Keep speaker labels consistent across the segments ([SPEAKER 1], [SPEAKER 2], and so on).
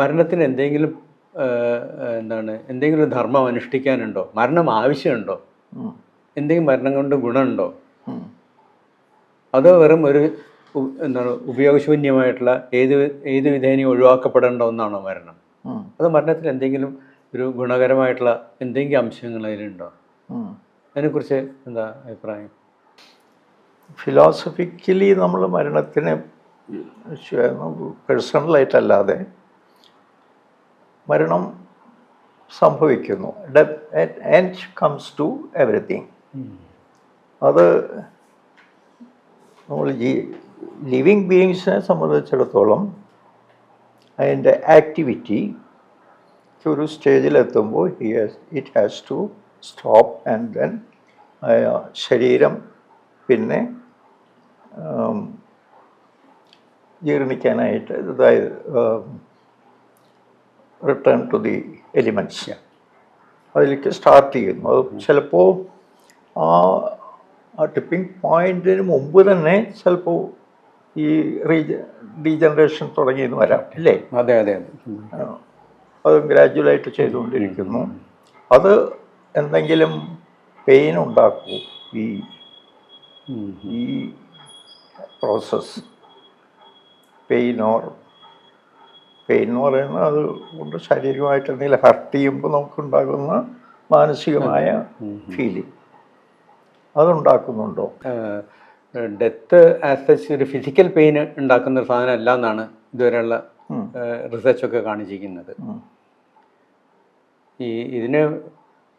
[SPEAKER 1] മരണത്തിന് എന്തെങ്കിലും എന്തെങ്കിലും ധർമ്മം അനുഷ്ഠിക്കാനുണ്ടോ? മരണം ആവശ്യമുണ്ടോ? എന്തെങ്കിലും മരണം കൊണ്ട് ഗുണമുണ്ടോ? അതോ വെറും ഒരു ഉപയോഗശൂന്യമായിട്ടുള്ള ഏത് വിധേനയും ഒഴിവാക്കപ്പെടേണ്ട ഒന്നാണോ മരണം? അത് മരണത്തിൽ എന്തെങ്കിലും ഒരു ഗുണകരമായിട്ടുള്ള എന്തെങ്കിലും അംശങ്ങൾ അതിലുണ്ടോ? അതിനെക്കുറിച്ച് എന്താ അഭിപ്രായം?
[SPEAKER 2] ഫിലോസഫിക്കലി നമ്മൾ മരണത്തിന് പേഴ്സണലായിട്ടല്ലാതെ മരണം സംഭവിക്കുന്നു. End comes to everything. അത് നമ്മൾ ലിവിങ് ബീയിങ്സിനെ സംബന്ധിച്ചിടത്തോളം അതിൻ്റെ ആക്ടിവിറ്റി ഒരു സ്റ്റേജിലെത്തുമ്പോൾ it has to stop and then ശരീരം പിന്നെ ജീർണിക്കാനായിട്ട്, അതായത് റിട്ടേൺ ടു ദി എലിമെൻറ്റ്സ്, അതിലേക്ക് സ്റ്റാർട്ട് ചെയ്യുന്നു. അത് ചിലപ്പോൾ ആ ടിപ്പിംഗ് പോയിന്റിന് മുമ്പ് തന്നെ ചിലപ്പോൾ ഈ ഡീജനറേഷൻ തുടങ്ങിയെന്ന് വരാം, അല്ലേ?
[SPEAKER 1] അതെ അതെ.
[SPEAKER 2] അത് ഗ്രാജുവലായിട്ട് ചെയ്തുകൊണ്ടിരിക്കുന്നു. അത് എന്തെങ്കിലും പെയിൻ ഉണ്ടാക്കും ഈ പ്രോസസ്. പെയിൻ എന്ന് പറയുന്നത് അത് കൊണ്ട് ശാരീരികമായിട്ട് എന്തെങ്കിലും ഹർട്ട് ചെയ്യുമ്പോൾ നമുക്കുണ്ടാകുന്ന മാനസികമായ ഫീലിംഗ് അതുണ്ടാക്കുന്നുണ്ടോ?
[SPEAKER 1] ഡെത്ത് ആസ് സച്ച് ഒരു ഫിസിക്കൽ പെയിൻ ഉണ്ടാക്കുന്ന ഒരു സാധനം അല്ല എന്നാണ് ഇതുവരെയുള്ള റിസർച്ചൊക്കെ കാണിച്ചിരിക്കുന്നത്. ഇതിന്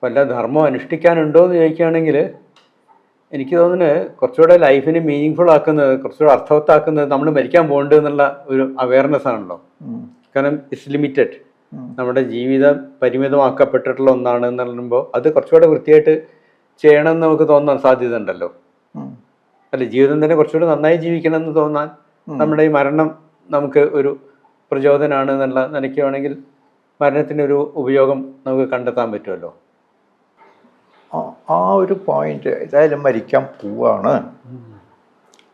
[SPEAKER 1] വല്ല ധർമ്മം അനുഷ്ഠിക്കാനുണ്ടോ എന്ന് ചോദിക്കുകയാണെങ്കിൽ എനിക്ക് തോന്നുന്നത് കുറച്ചുകൂടെ ലൈഫിന് മീനിങ് ഫുൾ ആക്കുന്നത്, കുറച്ചുകൂടെ അർത്ഥവത്താക്കുന്നത് നമ്മൾ മരിക്കാൻ പോകേണ്ടത് എന്നുള്ള ഒരു അവയർനെസ് ആണല്ലോ. കാരണം ഇറ്റ്സ് ലിമിറ്റഡ്, നമ്മുടെ ജീവിതം പരിമിതമാക്കപ്പെട്ടിട്ടുള്ള ഒന്നാണ് എന്ന് പറയുമ്പോൾ അത് കുറച്ചുകൂടെ വൃത്തിയായിട്ട് ചെയ്യണമെന്ന് നമുക്ക് തോന്നാൻ സാധ്യത ഉണ്ടല്ലോ. അല്ല, ജീവിതം തന്നെ കുറച്ചുകൂടെ നന്നായി ജീവിക്കണം എന്ന് തോന്നാൻ നമ്മുടെ ഈ മരണം നമുക്ക് ഒരു പ്രചോദനമാണ് എന്നുള്ള നിലയ്ക്കുവാണെങ്കിൽ മരണത്തിനൊരു ഉപയോഗം നമുക്ക് കണ്ടെത്താൻ പറ്റുമല്ലോ.
[SPEAKER 2] ആ ഒരു പോയിന്റ്, ഏതായാലും മരിക്കാൻ പോവാണ്,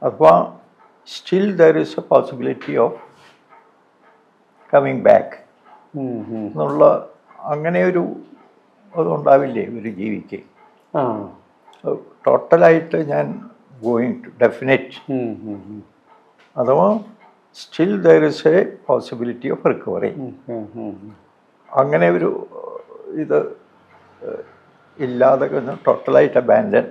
[SPEAKER 2] അപ്പോൾ still there is A possibility of coming back എന്നുള്ള അങ്ങനെ ഒരു അതുണ്ടാവില്ലേ ഒരു ജീവിക്ക്? ടോട്ടലായിട്ട് ഞാൻ ഗോയിങ് ടു ഡെഫിനറ്റ്, അഥവാ still there is A possibility of recovery. അങ്ങനെ ഒരു ഇത് ഇല്ലാതെ ടോട്ടലായിട്ട് അബാൻഡൻ.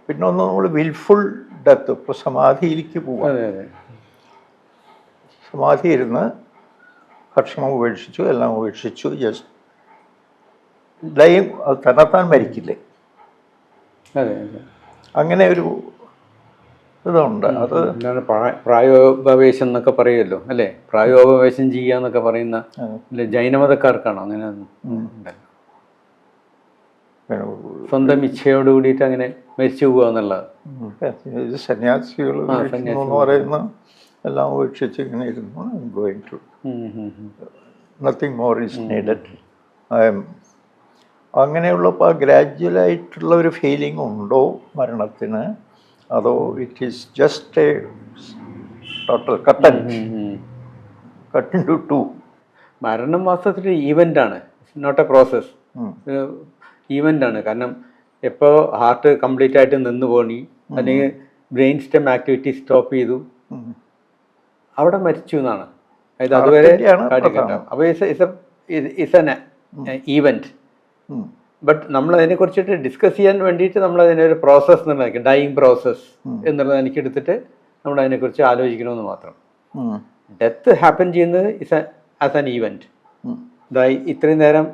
[SPEAKER 2] പിന്നെ ഒന്ന് നമ്മൾ വിൽഫുൾ ഡെത്ത്, ഇപ്പോൾ സമാധിയിലേക്ക് പോവാം. സമാധി ഇരുന്ന് ഭക്ഷണം ഉപേക്ഷിച്ചു, എല്ലാം ഉപേക്ഷിച്ചു, ജസ്റ്റ് ലൈം, അത് തന്നെത്താൻ മരിക്കില്ലേ? അങ്ങനെ ഒരു ഇതുണ്ട്. അത്
[SPEAKER 1] പ്രായോപവേശം എന്നൊക്കെ പറയുമല്ലോ, അല്ലേ? പ്രായോപവേശം ചെയ്യാന്നൊക്കെ പറയുന്ന ജൈനമതക്കാർക്കാണോ അങ്ങനെ ഉണ്ടല്ലോ? സ്വന്തം ഇച്ഛയോട് കൂടിയിട്ട് അങ്ങനെ മരിച്ചു പോവുക എന്നുള്ളത്.
[SPEAKER 2] സന്യാസികൾ എന്ന് പറയുന്ന എല്ലാം ഉപേക്ഷിച്ച് ഇങ്ങനെ ഇരുന്നു. Going to nothing more is needed. അങ്ങനെയുള്ളപ്പോൾ ഗ്രാജുവലായിട്ടുള്ള ഒരു ഫീലിംഗ് ഉണ്ടോ മരണത്തിന്? അതോ it is just a total cut into?
[SPEAKER 1] മരണം വാസ്തവത്തിൽ ഈവൻ്റാണ്, നോട്ട് എ പ്രോസസ്. ഈവൻ്റാണ്. കാരണം എപ്പോൾ ഹാർട്ട് കംപ്ലീറ്റ് ആയിട്ട് നിന്ന് പോണി, അല്ലെങ്കിൽ ബ്രെയിൻ സ്റ്റെം ആക്ടിവിറ്റി സ്റ്റോപ്പ് ചെയ്തു, അവിടെ മരിച്ചു എന്നാണ്. അതായത് അതുവരെ അപ്പോൾ ഇറ്റ്സ് എൻ ഈവൻറ്റ്. ബട്ട് നമ്മൾ അതിനെക്കുറിച്ചിട്ട് ഡിസ്കസ് ചെയ്യാൻ വേണ്ടിയിട്ട് നമ്മൾ അതിനൊരു പ്രോസസ്സ് എന്നുള്ളത്, ഡൈയിങ് പ്രോസസ്സ് എന്നുള്ളത് എനിക്ക് എടുത്തിട്ട് നമ്മൾ അതിനെക്കുറിച്ച് ആലോചിക്കണമെന്ന് മാത്രം. ഡെത്ത് ഹാപ്പൻ ചെയ്യുന്നത് ആസ് ആൻ ഈവൻറ്റ്. ഇതായി ഇത്രയും നേരം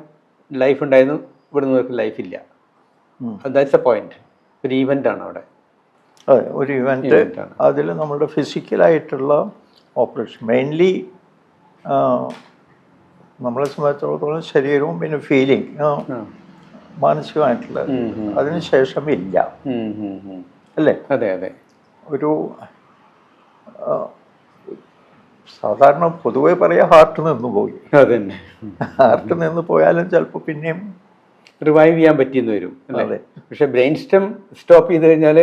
[SPEAKER 1] ലൈഫ് ഉണ്ടായിരുന്നു, ഇവിടെ നിന്ന് ലൈഫില്ല. That's A point. ഒരു ഈവൻ്റാണ് അവിടെ.
[SPEAKER 2] അതെ, ഒരു ഇവൻറ്റ്. അതിൽ നമ്മുടെ ഫിസിക്കലായിട്ടുള്ള ഓപ്പറേഷൻ മെയിൻലി നമ്മളെ സംബന്ധിച്ചിടത്തോളം ശരീരവും പിന്നെ ഫീലിംഗ് മാനസികമായിട്ടുള്ള അതിനുശേഷം ഇല്ല, അല്ലേ?
[SPEAKER 1] അതെ അതെ.
[SPEAKER 2] ഒരു സാധാരണ പൊതുവെ പറയാം ഹാർട്ട് നിന്ന് പോയി.
[SPEAKER 1] അതന്നെ,
[SPEAKER 2] ഹാർട്ട് നിന്ന് പോയാലും ചിലപ്പോൾ പിന്നെയും
[SPEAKER 1] റിവൈവ് ചെയ്യാൻ പറ്റിയെന്ന് വരും, അല്ലേ? പക്ഷെ ബ്രെയിൻ സ്റ്റെം സ്റ്റോപ്പ് ചെയ്ത് കഴിഞ്ഞാൽ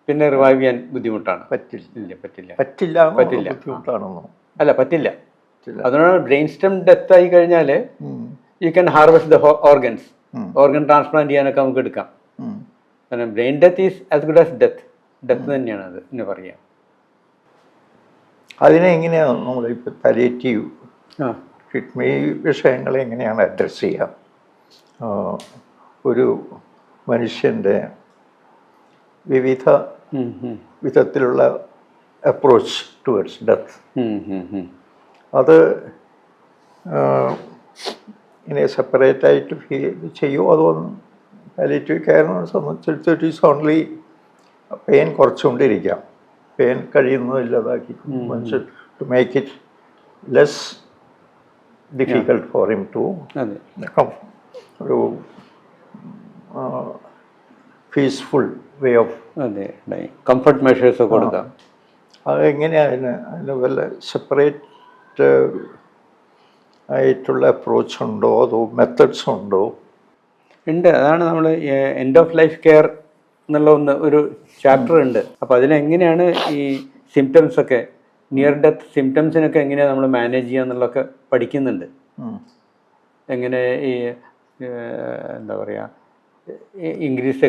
[SPEAKER 1] പിന്നെ റിവൈവ് ചെയ്യാൻ ബുദ്ധിമുട്ടാണ്.
[SPEAKER 2] പറ്റില്ല ബുദ്ധിമുട്ടാണെന്നോ?
[SPEAKER 1] അല്ല പറ്റില്ല. അതുകൊണ്ടാണ് ബ്രെയിൻ സ്റ്റെം ഡെത്ത് ആയി കഴിഞ്ഞാൽ you can harvest the organs. Organ transplant ചെയ്യാനൊക്കെ നമുക്ക് എടുക്കാം. കാരണം brain death is as good as death തന്നെയാണ് അത് എന്ന് പറയാം.
[SPEAKER 2] അതിനെ എങ്ങനെയാണ് നമ്മൾ ഇപ്പോൾ പാലിയേറ്റീവ് ട്രീറ്റ്മെൻറ്റ് ഈ വിഷയങ്ങളെ എങ്ങനെയാണ് അഡ്രസ്സ് ചെയ്യുക? ഒരു മനുഷ്യൻ്റെ വിവിധ വിധത്തിലുള്ള അപ്രോച്ച് ടുവേർഡ്സ് ഡെത്ത്, അത് ഇങ്ങനെ സെപ്പറേറ്റ് ആയിട്ട് ചെയ്യുമോ? അതൊന്നും പാലിയേറ്റീവ് കെയറിനെ സംബന്ധിച്ചിടത്ത് ഇറ്റ് ഈസ് ഓൺലി പെയിൻ കുറച്ചുകൊണ്ടിരിക്കാം, പെയിൻ കഴിയുന്നത് ഇല്ലാതാക്കി മനുഷ്യൻ to make it less difficult for him to ഒരു peaceful way of
[SPEAKER 1] comfort measures കൊടുക്കാം.
[SPEAKER 2] അതെങ്ങനെയാണ് അതിന് വല്ല സെപ്പറേറ്റ് ആയിട്ടുള്ള അപ്രോച്ച് ഉണ്ടോ, അതോ മെത്തഡ്സ് ഉണ്ടോ?
[SPEAKER 1] ഉണ്ട്. അതാണ് നമ്മൾ എൻഡ് ഓഫ് ലൈഫ് കെയർ എന്നുള്ള ഒരു ചാപ്റ്റർ ഉണ്ട്. അപ്പോൾ അതിലെങ്ങനെയാണ് ഈ സിംറ്റംസ് ഒക്കെ, നിയർ ഡെത്ത് സിംറ്റംസിനൊക്കെ എങ്ങനെയാണ് നമ്മൾ മാനേജ് ചെയ്യുക എന്നുള്ളതൊക്കെ പഠിക്കുന്നുണ്ട്. എങ്ങനെ ഈ എന്താ പറയുക, ഇൻക്രീസ്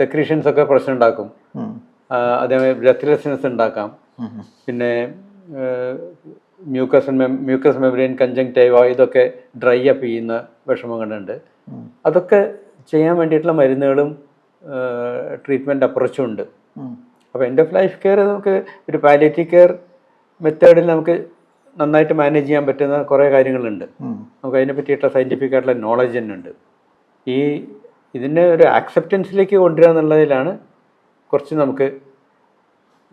[SPEAKER 1] സെക്രീഷൻസ് ഒക്കെ പ്രശ്നം ഉണ്ടാക്കും. അതേമാതിരി ബ്രെത്ത്ലെസ്നെസ് ഉണ്ടാക്കാം. പിന്നെ മ്യൂക്കസ് മെമ്പറൈൻ കൺജങ്ക്റ്റൈവ ഇതൊക്കെ ഡ്രൈ അപ്പ് ചെയ്യുന്ന വിഷമങ്ങളുണ്ട്. അതൊക്കെ ചെയ്യാൻ വേണ്ടിയിട്ടുള്ള മരുന്നുകളും ട്രീറ്റ്മെൻറ്റ് അപ്രോച്ചും ഉണ്ട്. അപ്പോൾ എൻഡ് ഓഫ് ലൈഫ് കെയർ നമുക്ക് ഒരു പാലിയേറ്റീവ് കെയർ മെത്തേഡിൽ നമുക്ക് നന്നായിട്ട് മാനേജ് ചെയ്യാൻ പറ്റുന്ന കുറേ കാര്യങ്ങളുണ്ട്. നമുക്ക് അതിനെ പറ്റിയിട്ടുള്ള സയൻറ്റിഫിക് ആയിട്ടുള്ള നോളജ് തന്നെ ഉണ്ട്. ഇതിനെ ഒരു ആക്സെപ്റ്റൻസിലേക്ക് കൊണ്ടുവരിക എന്നുള്ളതിലാണ് കുറച്ച് നമുക്ക്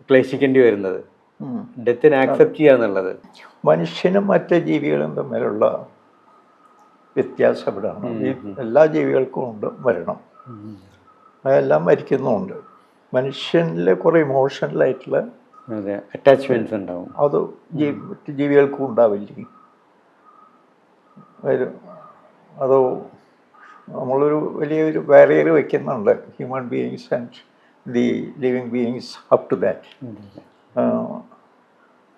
[SPEAKER 1] ക്ലേശിക്കേണ്ടി വരുന്നത്. ഡെത്തിനെ ആക്സെപ്റ്റ് ചെയ്യുക എന്നുള്ളത്.
[SPEAKER 2] മനുഷ്യനും മറ്റ് ജീവികളും തമ്മിലുള്ള വ്യത്യാസം എവിടെയാണ്? എല്ലാ ജീവികൾക്കും ഉണ്ട് മരണം, അതെല്ലാം മരിക്കുന്നുമുണ്ട്. മനുഷ്യനിൽ കുറേ ഇമോഷണലായിട്ടുള്ള
[SPEAKER 1] അറ്റാച്ച്മെൻറ്റ്സ് ഉണ്ടാവും.
[SPEAKER 2] അത് മറ്റ് ജീവികൾക്കും ഉണ്ടാവില്ലേ? അതോ നമ്മളൊരു വലിയൊരു ബാരിയർ വയ്ക്കുന്നുണ്ട് human beings and the living beings up to that.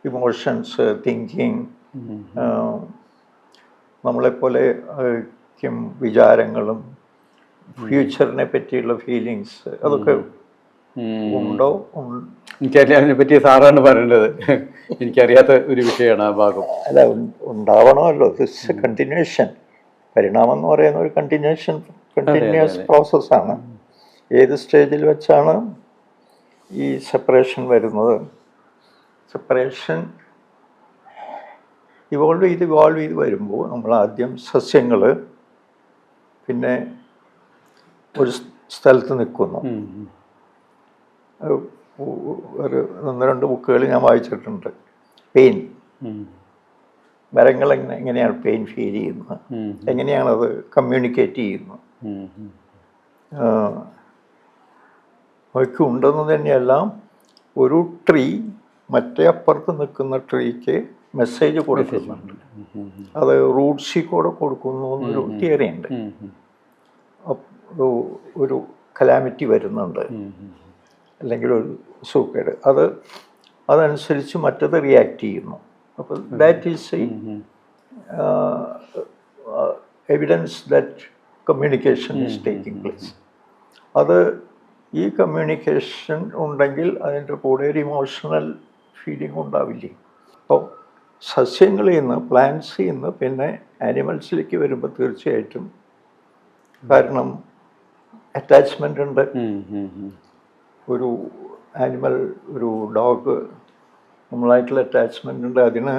[SPEAKER 2] Emotions, thinking, നമ്മളെപ്പോലെ വിചാരങ്ങളും ഫ്യൂച്ചറിനെ പറ്റിയുള്ള ഫീലിങ്സ് അതൊക്കെ ഉണ്ടോ?
[SPEAKER 1] എനിക്കതിനെ പറ്റി സാറാണ് പറയേണ്ടത്. എനിക്കറിയാത്ത ഒരു വിഷയമാണ് ആ ഭാഗം.
[SPEAKER 2] അല്ല, ഉണ്ടാവണമല്ലോ. ദിസ് കണ്ടിന്യൂഷൻ, പരിണാമം എന്ന് പറയുന്ന ഒരു കണ്ടിന്യൂസ് പ്രോസസ്സാണ്. ഏത് സ്റ്റേജിൽ വെച്ചാണ് ഈ സെപ്പറേഷൻ വരുന്നത്? സെപ്പറേഷൻ ഇവോൾവ് ചെയ്ത് വരുമ്പോൾ നമ്മൾ ആദ്യം സസ്യങ്ങൾ പിന്നെ ഒരു സ്ഥലത്ത് നിൽക്കുന്നു. ഒരു 1-2 ബുക്കുകൾ ഞാൻ വായിച്ചിട്ടുണ്ട്. പെയിൻ, മരങ്ങൾ എങ്ങനെയാണ് പെയിൻ ഫീൽ ചെയ്യുന്നത്, എങ്ങനെയാണത് കമ്മ്യൂണിക്കേറ്റ് ചെയ്യുന്നത്, അവയ്ക്ക് ഉണ്ടെന്ന് തന്നെയല്ല ഒരു ട്രീ മറ്റേ അപ്പുറത്ത് നിൽക്കുന്ന ട്രീക്ക് മെസ്സേജ് കൊടുക്കുന്നുണ്ട്. അത് റൂട്ട്സിൽ കൂടെ കൊടുക്കുന്നു എന്നൊരു തിയറി ഉണ്ട്. ഒരു കലാമിറ്റി വരുന്നുണ്ട്, അല്ലെങ്കിൽ ഒരു സൂക്കേട്, അതനുസരിച്ച് മറ്റത് റിയാക്ട് ചെയ്യുന്നു. അപ്പോൾ that is evidence that communication is taking place. അത് ഈ കമ്മ്യൂണിക്കേഷൻ ഉണ്ടെങ്കിൽ അതിൻ്റെ കൂടെ ഒരു ഇമോഷണൽ ഫീലിംഗ് ഉണ്ടാവില്ലേ? അപ്പോൾ സസ്യങ്ങളിൽ നിന്ന്, പ്ലാന്റ്സിൽ നിന്ന് പിന്നെ ആനിമൽസിലേക്ക് വരുമ്പോൾ തീർച്ചയായിട്ടും, കാരണം അറ്റാച്ച്മെൻ്റ് ഉണ്ട്. ഒരു ആനിമൽ, ഒരു ഡോഗ്, നമ്മളായിട്ടുള്ള അറ്റാച്ച്മെൻ്റ് ഉണ്ട്. അതിന്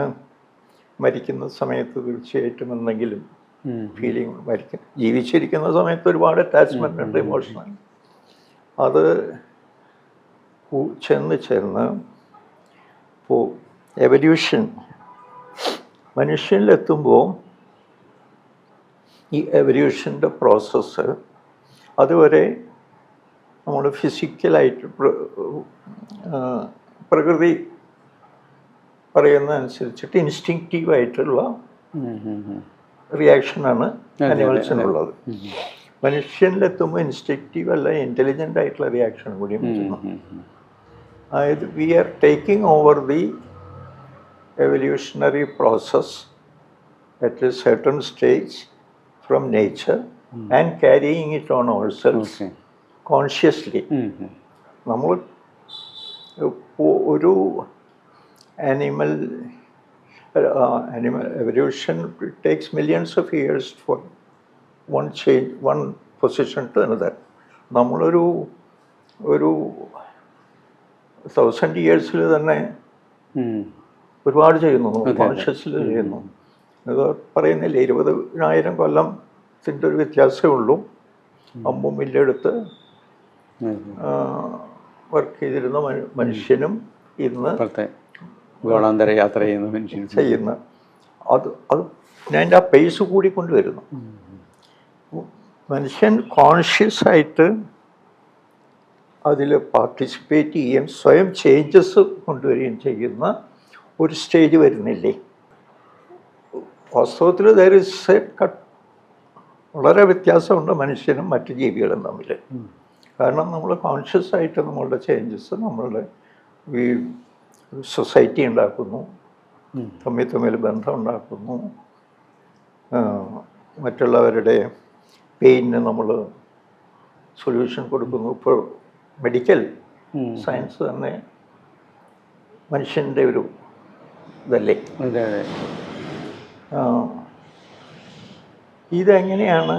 [SPEAKER 2] മരിക്കുന്ന സമയത്ത് തീർച്ചയായിട്ടും എന്തെങ്കിലും ഫീലിംഗ് ജീവിച്ചിരിക്കുന്ന സമയത്ത് ഒരുപാട് അറ്റാച്ച്മെൻ്റ് ഉണ്ട്, ഇമോഷണൽ. അത് ചേർന്ന് ഇപ്പോൾ എവല്യൂഷൻ മനുഷ്യനിലെത്തുമ്പോൾ ഈ എവല്യൂഷൻ്റെ പ്രോസസ്സ് അതുവരെ നമ്മൾ ഫിസിക്കലായിട്ട് പ്രകൃതി പറയുന്ന അനുസരിച്ചിട്ട് ഇൻസ്റ്റിങ്ക്റ്റീവായിട്ടുള്ള റിയാക്ഷനാണ് അനിമൽസിനുള്ളത്. മനുഷ്യനിലെത്തുമ്പോൾ ഇൻസ്റ്റിങ്ക്റ്റീവ് അല്ല, ഇൻ്റലിജൻ്റ് ആയിട്ടുള്ള റിയാക്ഷൻ കൂടി വരുന്നു. അതായത് we are taking over the evolutionary process at a certain stage from nature and carrying it on ourselves
[SPEAKER 1] Okay.
[SPEAKER 2] consciously. നമ്മൾ ഒരു animal evolution takes millions of years for one change, one position to another. നമ്മളൊരു 1000 yearsൽ തന്നെ ഒരുപാട് ചെയ്യുന്നു, കോൺഷ്യസിൽ ചെയ്യുന്നു. അത് പറയുന്നില്ല, 20,000 കൊല്ലത്തിൻ്റെ ഒരു വ്യത്യാസമേ ഉള്ളൂ. അമ്പും വില്ലെടുത്ത് വർക്ക് ചെയ്തിരുന്ന മനുഷ്യനും ഇന്ന്
[SPEAKER 1] ഗോളാന്തര യാത്ര ചെയ്യുന്ന മനുഷ്യൻ
[SPEAKER 2] ചെയ്യുന്ന അത് അതിൻ്റെ ആ പേസ് കൂടിക്കൊണ്ടുവരുന്നു. മനുഷ്യൻ കോൺഷ്യസ് ആയിട്ട് അതിൽ പാർട്ടിസിപ്പേറ്റ് ചെയ്യുകയും സ്വയം ചേഞ്ചസ് കൊണ്ടുവരികയും ചെയ്യുന്ന ഒരു സ്റ്റേജ് വരുന്നില്ലേ? വാസ്തവത്തിൽ വളരെ വ്യത്യാസമുണ്ട് മനുഷ്യനും മറ്റ് ജീവികളും തമ്മിൽ. കാരണം നമ്മൾ കോൺഷ്യസ് ആയിട്ട് നമ്മളുടെ ചേഞ്ചസ് നമ്മളുടെ ഈ സൊസൈറ്റി ഉണ്ടാക്കുന്നു, തമ്മിൽ ബന്ധം ഉണ്ടാക്കുന്നു, മറ്റുള്ളവരുടെ പെയിന് നമ്മൾ സൊല്യൂഷൻ കൊടുക്കുന്നു. ഇപ്പോൾ മെഡിക്കൽ സയൻസ് തന്നെ മനുഷ്യൻ്റെ ഒരു ഇതല്ലേ. ഇതെങ്ങനെയാണ്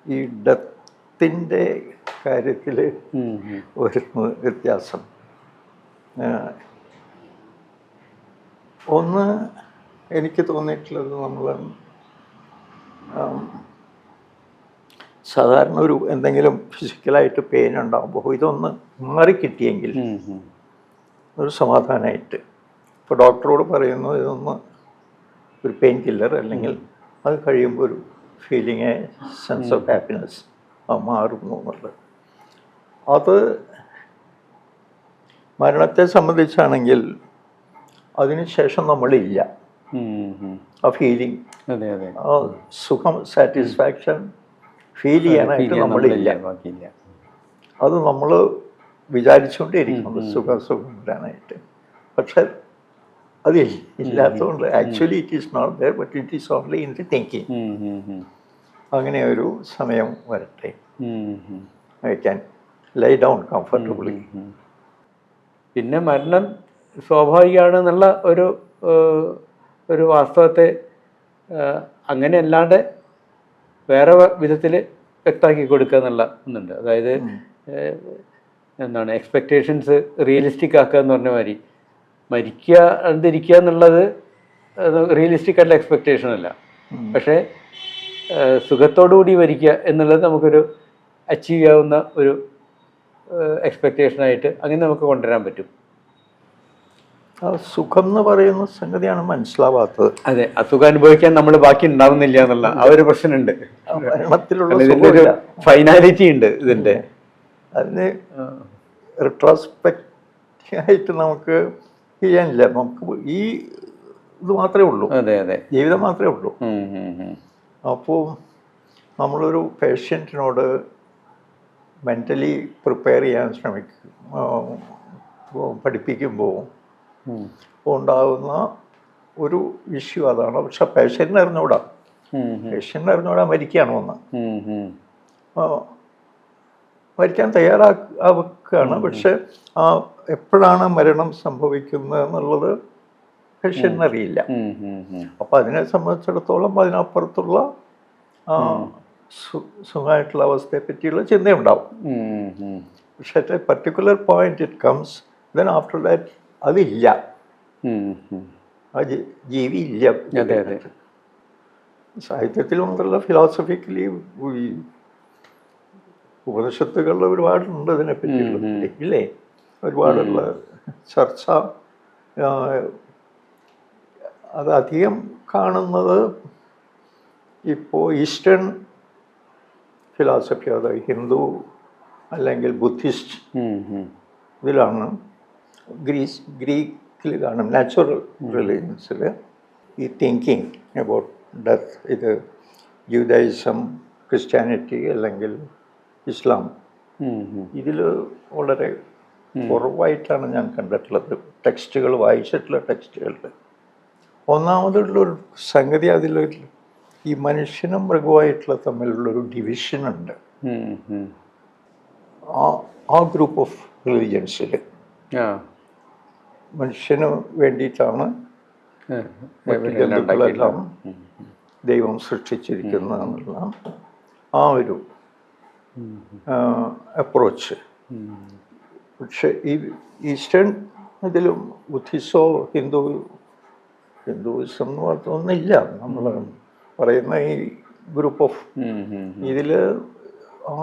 [SPEAKER 2] ഈ ഡെത്തിൻ്റെ കാര്യത്തിൽ ഒരു വ്യത്യാസം? ഒന്ന് എനിക്ക് തോന്നിയിട്ടുള്ളത്, നമ്മൾ സാധാരണ എന്തെങ്കിലും ഫിസിക്കലായിട്ട് പെയിൻ ഉണ്ടാകുമ്പോൾ ഇതൊന്ന് മാറിക്കിട്ടിയെങ്കിൽ ഒരു സമാധാനമായിട്ട്, ഇപ്പോൾ ഡോക്ടറോട് പറയുന്നു ഇതൊന്ന് ഒരു പെയിൻ കില്ലർ, അല്ലെങ്കിൽ അത് കഴിയുമ്പോൾ ഒരു ഫീലിംഗ്, സെൻസ് ഓഫ് ഹാപ്പിനെസ് മാറുന്നു എന്നുള്ളത്. അത് മരണത്തെ സംബന്ധിച്ചാണെങ്കിൽ അതിനുശേഷം നമ്മളില്ല. ആ ഫീലിംഗ്, ആ സുഖം, സാറ്റിസ്ഫാക്ഷൻ ഫീൽ ചെയ്യാനായിട്ട് നമ്മളില്ല. അത് നമ്മൾ വിചാരിച്ചുകൊണ്ടേയിരിക്കുന്നു സുഖം വരാനായിട്ട്. പക്ഷെ അത് ഇല്ലാത്തതുകൊണ്ട് actually it is not there, but it is only in the thinking. അങ്ങനെ ഒരു സമയം വരട്ടെ, I can lie down comfortably.
[SPEAKER 1] പിന്നെ മരണം സ്വാഭാവികമാണെന്നുള്ള ഒരു വാസ്തവത്തെ അങ്ങനെ അല്ലാണ്ട് വേറെ വിധത്തിൽ വ്യക്തമാക്കി കൊടുക്കുക എന്നുള്ള ഒന്നുണ്ട്. അതായത് എന്താണ്, എക്സ്പെക്റ്റേഷൻസ് റിയലിസ്റ്റിക് ആക്കുക എന്ന് പറഞ്ഞ മാതിരി, മരിക്കാതിരിക്കുക എന്നുള്ളത് റിയലിസ്റ്റിക് ആയിട്ടുള്ള എക്സ്പെക്റ്റേഷൻ അല്ല. പക്ഷേ സുഖത്തോടുകൂടി മരിക്കുക എന്നുള്ളത് നമുക്കൊരു അച്ചീവ് ചെയ്യാവുന്ന ഒരു എക്സ്പെക്റ്റേഷനായിട്ട് അങ്ങനെ നമുക്ക് കൊണ്ടുവരാൻ പറ്റും.
[SPEAKER 2] സുഖം എന്ന് പറയുന്ന സംഗതിയാണ് മനസ്സിലാവാത്തത്.
[SPEAKER 1] അതെ, അസുഖം അനുഭവിക്കാൻ നമ്മൾ ബാക്കി ഉണ്ടാവുന്നില്ല എന്നുള്ള ആ ഒരു പ്രശ്നമുണ്ട്. ഇതിൻ്റെ ഒരു ഫൈനാലിറ്റി ഉണ്ട് ഇതിൻ്റെ.
[SPEAKER 2] അതിന് റിട്രോസ്പെക്റ്റ് ആയിട്ട് നമുക്ക് ചെയ്യാനില്ല. നമുക്ക് ഈ ഇത് മാത്രമേ ഉള്ളൂ.
[SPEAKER 1] അതെ,
[SPEAKER 2] ജീവിതം മാത്രമേ ഉള്ളൂ. അപ്പോൾ നമ്മളൊരു പേഷ്യൻറ്റിനോട് മെൻ്റലി പ്രിപ്പയർ ചെയ്യാൻ പഠിപ്പിക്കുമ്പോൾ ഉണ്ടാകുന്ന ഒരു ഇഷ്യൂ അതാണ്. പക്ഷെ പേഷ്യൻ്റിന് അറിഞ്ഞൂടാ മരിക്കുകയാണോ എന്ന്. മരിക്കാൻ തയ്യാറാക്കുകയാണ്, പക്ഷെ എപ്പോഴാണ് മരണം സംഭവിക്കുന്നത് എന്നുള്ളത് പേഷ്യൻ്റിന് അറിയില്ല. അപ്പം അതിനെ സംബന്ധിച്ചിടത്തോളം അതിനപ്പുറത്തുള്ള സുഖമായിട്ടുള്ള അവസ്ഥയെ പറ്റിയുള്ള ചിന്തയുണ്ടാവും. പക്ഷെ at A particular point it comes, then after that അതില്ല, ആ ജീവി ഇല്ല. സാഹിത്യത്തിൽ മാത്രമല്ല, ഫിലോസഫിക്കലി ഉപനിഷത്തുകളിൽ ഒരുപാടുണ്ട് ഇതിനെപ്പറ്റിയുള്ള, ഇല്ലേ? ഒരുപാടുള്ള ചർച്ച. അത് അധികം കാണുന്നത് ഇപ്പോൾ ഈസ്റ്റേൺ ഫിലോസഫി, അതായത് ഹിന്ദു അല്ലെങ്കിൽ ബുദ്ധിസ്റ്റ് ഇതിലാണ്. ഗ്രീക്കിൽ കാണും, നാച്ചുറൽ റിലീജിയൻസിൽ ഈ തിങ്കിങ് അബൌട്ട് ഡെത്ത്. ഇത് ജൂഡായിസം, ക്രിസ്ത്യാനിറ്റി അല്ലെങ്കിൽ ഇസ്ലാം, ഇതിൽ വളരെ കുറവായിട്ടാണ് ഞാൻ കണ്ടിട്ടുള്ളത്, ടെക്സ്റ്റുകൾ വായിച്ചിട്ടുള്ള ടെക്സ്റ്റുകളിൽ. ഒന്നാമതുള്ളൊരു സംഗതി അതിലൊരു ഈ മനുഷ്യനും മൃഗവുമായിട്ടുള്ള തമ്മിലുള്ളൊരു ഡിവിഷനുണ്ട് ആ ഗ്രൂപ്പ് ഓഫ് റിലീജിയൻസിൽ. മനുഷ്യന് വേണ്ടിയിട്ടാണ് ജന്തുക്കളെല്ലാം ദൈവം സൃഷ്ടിച്ചിരിക്കുന്നത് എന്നുള്ള ആ ഒരു അപ്രോച്ച്. പക്ഷെ ഈ ഈസ്റ്റേൺ ഇതിലും ബുദ്ധിസോ ഹിന്ദുയിസം എന്ന് പറഞ്ഞൊന്നുമില്ല. നമ്മൾ പറയുന്ന ഈ ഗ്രൂപ്പ് ഓഫ് ഇതിൽ ആ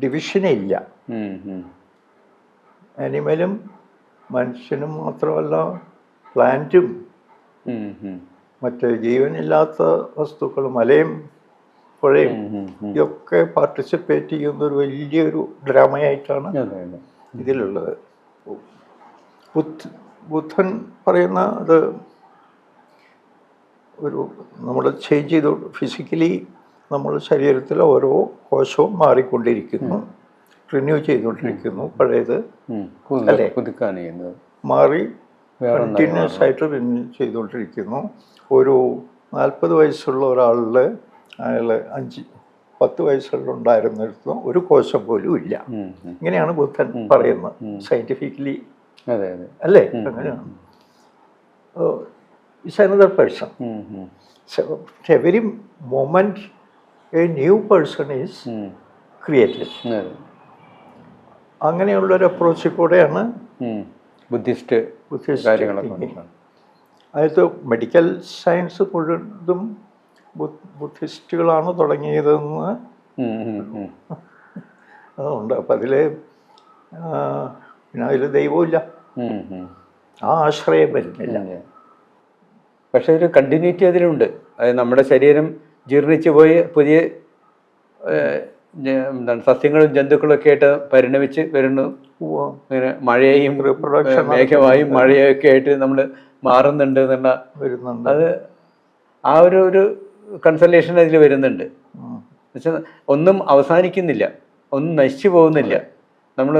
[SPEAKER 2] ഡിവിഷനേ ഇല്ല. അനിമലും മനുഷ്യനും മാത്രമല്ല പ്ലാന്റും മറ്റ് ജീവനില്ലാത്ത വസ്തുക്കൾ, മലയും പുഴയും ഇതൊക്കെ പാർട്ടിസിപ്പേറ്റ് ചെയ്യുന്ന ഒരു വലിയൊരു ഡ്രാമയായിട്ടാണ് ഇതിലുള്ളത്. ബുദ്ധൻ പറയുന്ന അത് ഒരു നമ്മൾ ചേഞ്ച് ചെയ്ത് ഫിസിക്കലി നമ്മുടെ ശരീരത്തിലെ ഓരോ കോശവും മാറിക്കൊണ്ടിരിക്കുന്നു, റിന്യൂ ചെയ്തുകൊണ്ടിരിക്കുന്നു. പഴയത് അല്ലേ മാറി കണ്ടിന്യൂസ് ആയിട്ട് റിന്യൂ ചെയ്തുകൊണ്ടിരിക്കുന്നു. ഒരു 40 വയസ്സുള്ള ഒരാളിൽ അയാൾ 10 വയസ്സുണ്ടായിരുന്നിടത്ത് ഒരു കോശം പോലും ഇല്ല. ഇങ്ങനെയാണ് ബുദ്ധൻ പറയുന്നത് സയന്റിഫിക്കലി, അല്ലേ? അങ്ങനെയാണ്. It's another person. Every moment A new person is created. അങ്ങനെയുള്ളൊരു അപ്രോച്ചിൽ കൂടെയാണ്
[SPEAKER 1] ബുദ്ധിസ്റ്റ്
[SPEAKER 2] അതായത് മെഡിക്കൽ സയൻസ് മുഴുവതും ബുദ്ധിസ്റ്റുകളാണ് തുടങ്ങിയതെന്ന് അതുകൊണ്ട്. അപ്പം അതിൽ പിന്നെ അതിൽ ദൈവമില്ല, ആ ആശ്രയം വരുന്നില്ല.
[SPEAKER 1] പക്ഷെ ഒരു കണ്ടിന്യൂറ്റി അതിലുണ്ട്. അതായത് നമ്മുടെ ശരീരം ജീർണിച്ചു പോയി പുതിയ എന്താണ് സസ്യങ്ങളും ജന്തുക്കളും ഒക്കെ ആയിട്ട് പരിണമിച്ച് വരുന്നു. ഇങ്ങനെ മഴയും മേഘമായും മഴയൊക്കെ ആയിട്ട് നമ്മൾ മാറുന്നുണ്ട് എന്നുള്ള അത് ആ ഒരു കൺസലേഷൻ അതിൽ വരുന്നുണ്ട്. എന്നുവെച്ചാൽ ഒന്നും അവസാനിക്കുന്നില്ല, ഒന്നും നശിച്ചു പോകുന്നില്ല. നമ്മൾ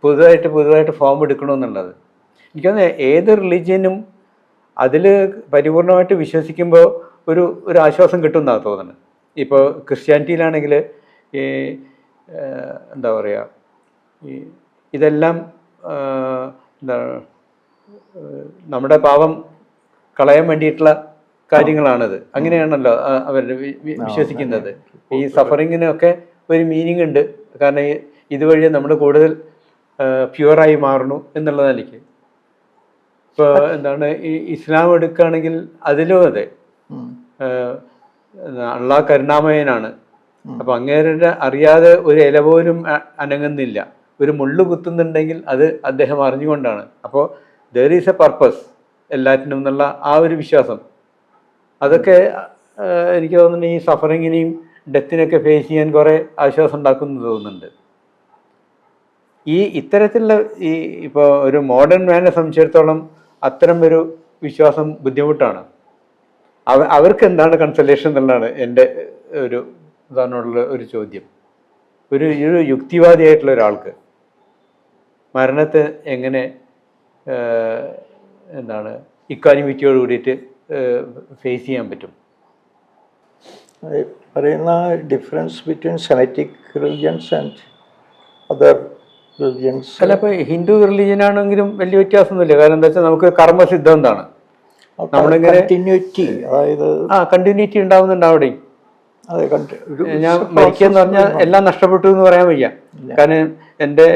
[SPEAKER 1] പുതുതായിട്ട് ഫോം എടുക്കണമെന്നുള്ളത് എനിക്ക് തോന്നുന്നത് ഏത് റിലീജിയനും അതിൽ പരിപൂർണമായിട്ട് വിശ്വസിക്കുമ്പോൾ ഒരു ആശ്വാസം കിട്ടുമെന്നാണ് തോന്നുന്നത്. ഇപ്പോൾ ക്രിസ്ത്യാനിറ്റിയിലാണെങ്കിൽ ഈ എന്താ പറയുക, ഈ ഇതെല്ലാം എന്താ നമ്മുടെ പാപം കളയാൻ വേണ്ടിയിട്ടുള്ള കാര്യങ്ങളാണത്. അങ്ങനെയാണല്ലോ അവർ വിശ്വസിക്കുന്നത്. ഈ സഫറിങ്ങിനൊക്കെ ഒരു മീനിങ് ഉണ്ട്. കാരണം ഇതുവഴി നമ്മൾ കൂടുതൽ പ്യുവറായി മാറുന്നു എന്നുള്ള നിലയ്ക്ക്. ഇപ്പോൾ എന്താണ് ഈ ഇസ്ലാം എടുക്കുകയാണെങ്കിൽ അതിലും അതെ, അള്ളാഹ് കരുണാമയനാണ്. അപ്പം അങ്ങേരുടെ അറിയാതെ ഒരു ഇല പോലും അനങ്ങുന്നില്ല. ഒരു മുള്ളു കുത്തുന്നുണ്ടെങ്കിൽ അത് അദ്ദേഹം അറിഞ്ഞുകൊണ്ടാണ്. അപ്പോൾ ദർ ഈസ് എ പർപ്പസ് എല്ലാറ്റിനും എന്നുള്ള ആ ഒരു വിശ്വാസം, അതൊക്കെ എനിക്ക് തോന്നുന്നു ഈ സഫറിങ്ങിനെയും ഡെത്തിനെയൊക്കെ ഫേസ് ചെയ്യാൻ കുറേ ആശ്വാസം ഉണ്ടാക്കുന്നു തോന്നുന്നുണ്ട്. ഇത്തരത്തിലുള്ള ഇപ്പോൾ ഒരു മോഡേൺ മാനെ സംബന്ധിച്ചിടത്തോളം അത്തരം ഒരു വിശ്വാസം ബുദ്ധിമുട്ടാണ്. അവർക്ക് എന്താണ് കൺസലേഷൻ എന്നുള്ളതാണ് എൻ്റെ ഒരു ഉദാഹരണമുള്ള ഒരു ചോദ്യം. ഒരു യുക്തിവാദിയായിട്ടുള്ള ഒരാൾക്ക് മരണത്തെ എങ്ങനെ എന്താണ് ഇക്വാനിമിറ്റിയോട് കൂടിയിട്ട് ഫേസ് ചെയ്യാൻ പറ്റും?
[SPEAKER 2] പറയുന്ന difference between Semitic religions and other religions.
[SPEAKER 1] അല്ല, ഇപ്പോൾ ഹിന്ദു റിലിജൻ ആണെങ്കിലും വലിയ വ്യത്യാസമൊന്നുമില്ല. കാരണം എന്താ വെച്ചാൽ നമുക്ക് കർമ്മസിദ്ധാന്താണ്. നമ്മളിങ്ങനെ
[SPEAKER 2] കണ്ടിന്യൂറ്റി, അതായത്
[SPEAKER 1] കണ്ടിന്യൂറ്റി ഉണ്ടാവുന്നുണ്ട് അവിടെയും. ഞാൻ മരിക്കാന്ന് പറഞ്ഞാൽ എല്ലാം നഷ്ടപ്പെട്ടു എന്ന് പറയാൻ വയ്യ. കാരണം എൻ്റെ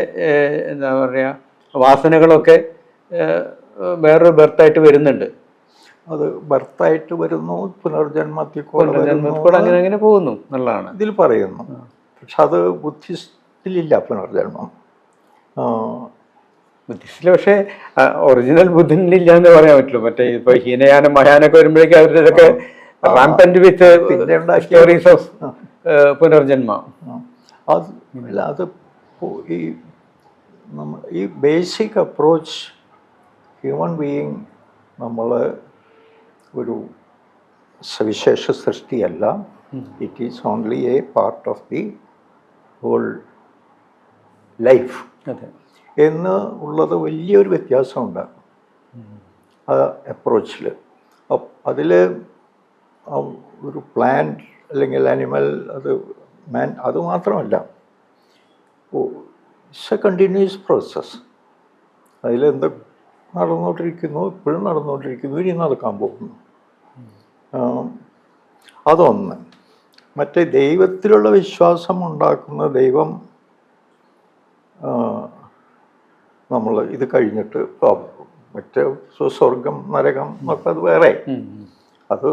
[SPEAKER 1] എന്താ പറയുക വാസനകളൊക്കെ വേറൊരു ബർത്തായിട്ട് വരുന്നുണ്ട്.
[SPEAKER 2] അത് ബർത്തായിട്ട് വരുന്നു, പുനർജന്മത്തിൽ
[SPEAKER 1] അങ്ങനെ പോകുന്നു എന്നുള്ളതാണ്
[SPEAKER 2] ഇതിൽ പറയുന്നു. പക്ഷെ അത് ബുദ്ധിസ്റ്റിലില്ല പുനർജന്മം.
[SPEAKER 1] ബുദ്ധിസ്റ്റിൽ പക്ഷേ ഒറിജിനൽ ബുദ്ധനിലില്ല എന്ന് പറയാൻ പറ്റുള്ളൂ. മറ്റേ ഇപ്പൊ ഹീനയാനം മഹാനൊക്കെ വരുമ്പോഴേക്കും അവരുടെതൊക്കെ റാംപന്റ് വിത്ത് സ്റ്റോറീസ് ഓഫ് പുനർജന്മ.
[SPEAKER 2] അത് ഈ ബേസിക് അപ്രോച്ച് ഹ്യൂമൻ ബീയിങ് നമ്മൾ ഒരു സവിശേഷ സൃഷ്ടിയല്ല. It is only a part of the whole life. എന്ന് ഉള്ളത് വലിയൊരു വ്യത്യാസമുണ്ട് ആ അപ്രോച്ചിൽ. അതിൽ ഒരു പ്ലാന്റ് അല്ലെങ്കിൽ ആനിമൽ, അത് മാൻ, അത് മാത്രമല്ല, ഇറ്റ്സ് എ കണ്ടിന്യൂസ് പ്രോസസ്സ്. അതിലെന്ത് നടന്നുകൊണ്ടിരിക്കുന്നു, ഇപ്പോഴും നടന്നുകൊണ്ടിരിക്കുന്നു, ഇനി നടക്കാൻ പോകുന്നു. അതൊന്ന്. മറ്റേ ദൈവത്തിലുള്ള വിശ്വാസം ഉണ്ടാക്കുന്ന ദൈവം നമ്മൾ ഇത് കഴിഞ്ഞിട്ട് മറ്റേ സ്വർഗം നരകം എന്നൊക്കെ അത് വേറെ, അത്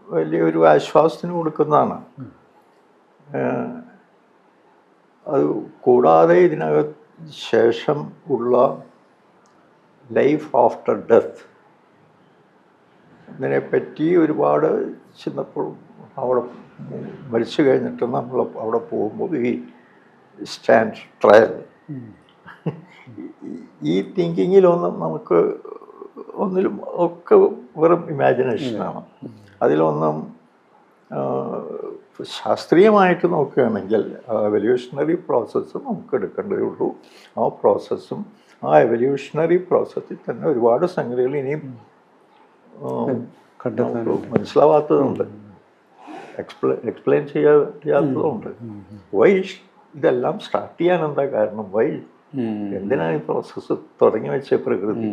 [SPEAKER 2] വലിയൊരു ആശ്വാസത്തിന് കൊടുക്കുന്നതാണ്. അത് കൂടാതെ ഇതിനകത്ത് ശേഷം ഉള്ള ലൈഫ് ആഫ്റ്റർ ഡെത്ത്, ഇതിനെപ്പറ്റി ഒരുപാട് ചിന്നപ്പോൾ അവിടെ മരിച്ചു കഴിഞ്ഞിട്ട് നമ്മൾ അവിടെ പോകുമ്പോൾ ഈ സ്റ്റാൻഡ് ട്രയൽ, ഈ തിങ്കിങ്ങിലൊന്നും നമുക്ക് ഒന്നിലും ഒക്കെ വെറും ഇമാജിനേഷനാണ്. അതിലൊന്നും ശാസ്ത്രീയമായിട്ട് നോക്കുകയാണെങ്കിൽ എവല്യൂഷണറി പ്രോസസ്സ് നമുക്ക് എടുക്കേണ്ടതുള്ളൂ. ആ പ്രോസസ്സും ആ എവല്യൂഷണറി പ്രോസസ്സിൽ തന്നെ ഒരുപാട് സംഗതികൾ ഇനിയും മനസ്സിലാവാത്തതുണ്ട്, എക്സ്പ്ലെയിൻ ചെയ്യാത്തതുണ്ട്. വൈ ഇതെല്ലാം സ്റ്റാർട്ട് ചെയ്യാൻ എന്താ കാരണം? വൈ, എന്തിനാണ് ഈ പ്രോസസ്സ് തുടങ്ങി വെച്ച പ്രകൃതി?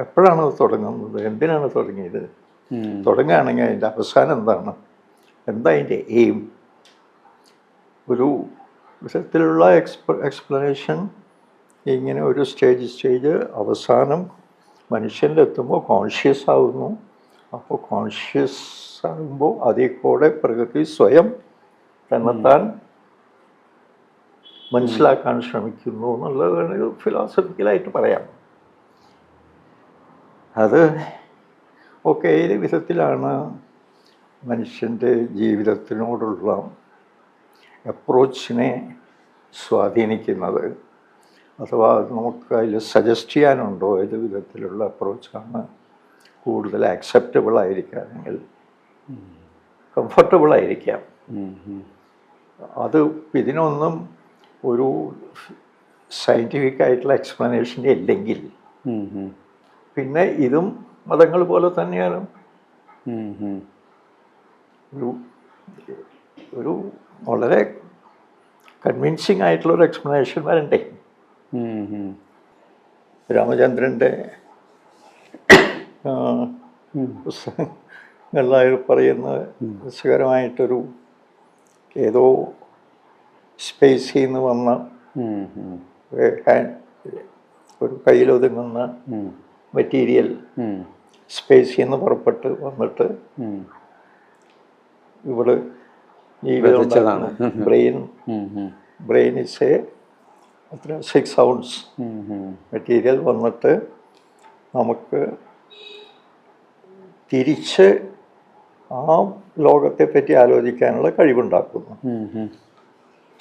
[SPEAKER 2] എപ്പോഴാണ് അത് തുടങ്ങുന്നത്? എന്തിനാണ് തുടങ്ങിയത്? തുടങ്ങുകയാണെങ്കിൽ അതിൻ്റെ അവസാനം എന്താണ്? എന്താ അതിൻ്റെ എയിം? ഒരു വിധത്തിലുള്ള എക്സ്പ്ലനേഷൻ ഇങ്ങനെ ഒരു സ്റ്റേജ് അവസാനം മനുഷ്യനിലെത്തുമ്പോൾ കോൺഷ്യസ് ആകുന്നു. അപ്പോൾ കോൺഷ്യസ് ആകുമ്പോൾ അതിൽ കൂടെ പ്രകൃതി സ്വയം തന്നെത്താൻ മനസ്സിലാക്കാൻ ശ്രമിക്കുന്നു എന്നുള്ളത് ഫിലോസഫിക്കലായിട്ട് പറയാം. അത് ഒക്കെ ഏത് വിധത്തിലാണ് മനുഷ്യൻ്റെ ജീവിതത്തിനോടുള്ള അപ്രോച്ചിനെ സ്വാധീനിക്കുന്നത്, അഥവാ നമുക്ക് അതിൽ സജസ്റ്റ് ചെയ്യാനുണ്ടോ ഏത് വിധത്തിലുള്ള അപ്രോച്ചാണ് കൂടുതൽ ആക്സെപ്റ്റബിൾ ആയിരിക്കുകയാണെങ്കിൽ കംഫർട്ടബിൾ ആയിരിക്കാം. അത് ഇതിനൊന്നും ഒരു സയൻറ്റിഫിക് ആയിട്ടുള്ള എക്സ്പ്ലനേഷൻ ഇല്ലെങ്കിൽ പിന്നെ ഇതും മതങ്ങൾ പോലെ തന്നെയാണ്. ഒരു വളരെ കൺവിൻസിങ് ആയിട്ടുള്ളൊരു എക്സ്പ്ലനേഷൻ വരണ്ടേ. രാമചന്ദ്രൻ്റെ പുസ്തകങ്ങളിലായി പറയുന്ന രസകരമായിട്ടൊരു ഏതോ സ്പേസിൽ നിന്ന് വന്ന ഒരു കയ്യിലൊതുങ്ങുന്ന മെറ്റീരിയൽ സ്പേസിൽ നിന്ന് പുറപ്പെട്ട് വന്നിട്ട് ഇവിടെ ജീവിതമാണ്. Brain is A 6 ounce material വന്നിട്ട് നമുക്ക് തിരിച്ച് ആ ലോകത്തെ പറ്റി ആലോചിക്കാനുള്ള കഴിവുണ്ടാക്കുന്നു.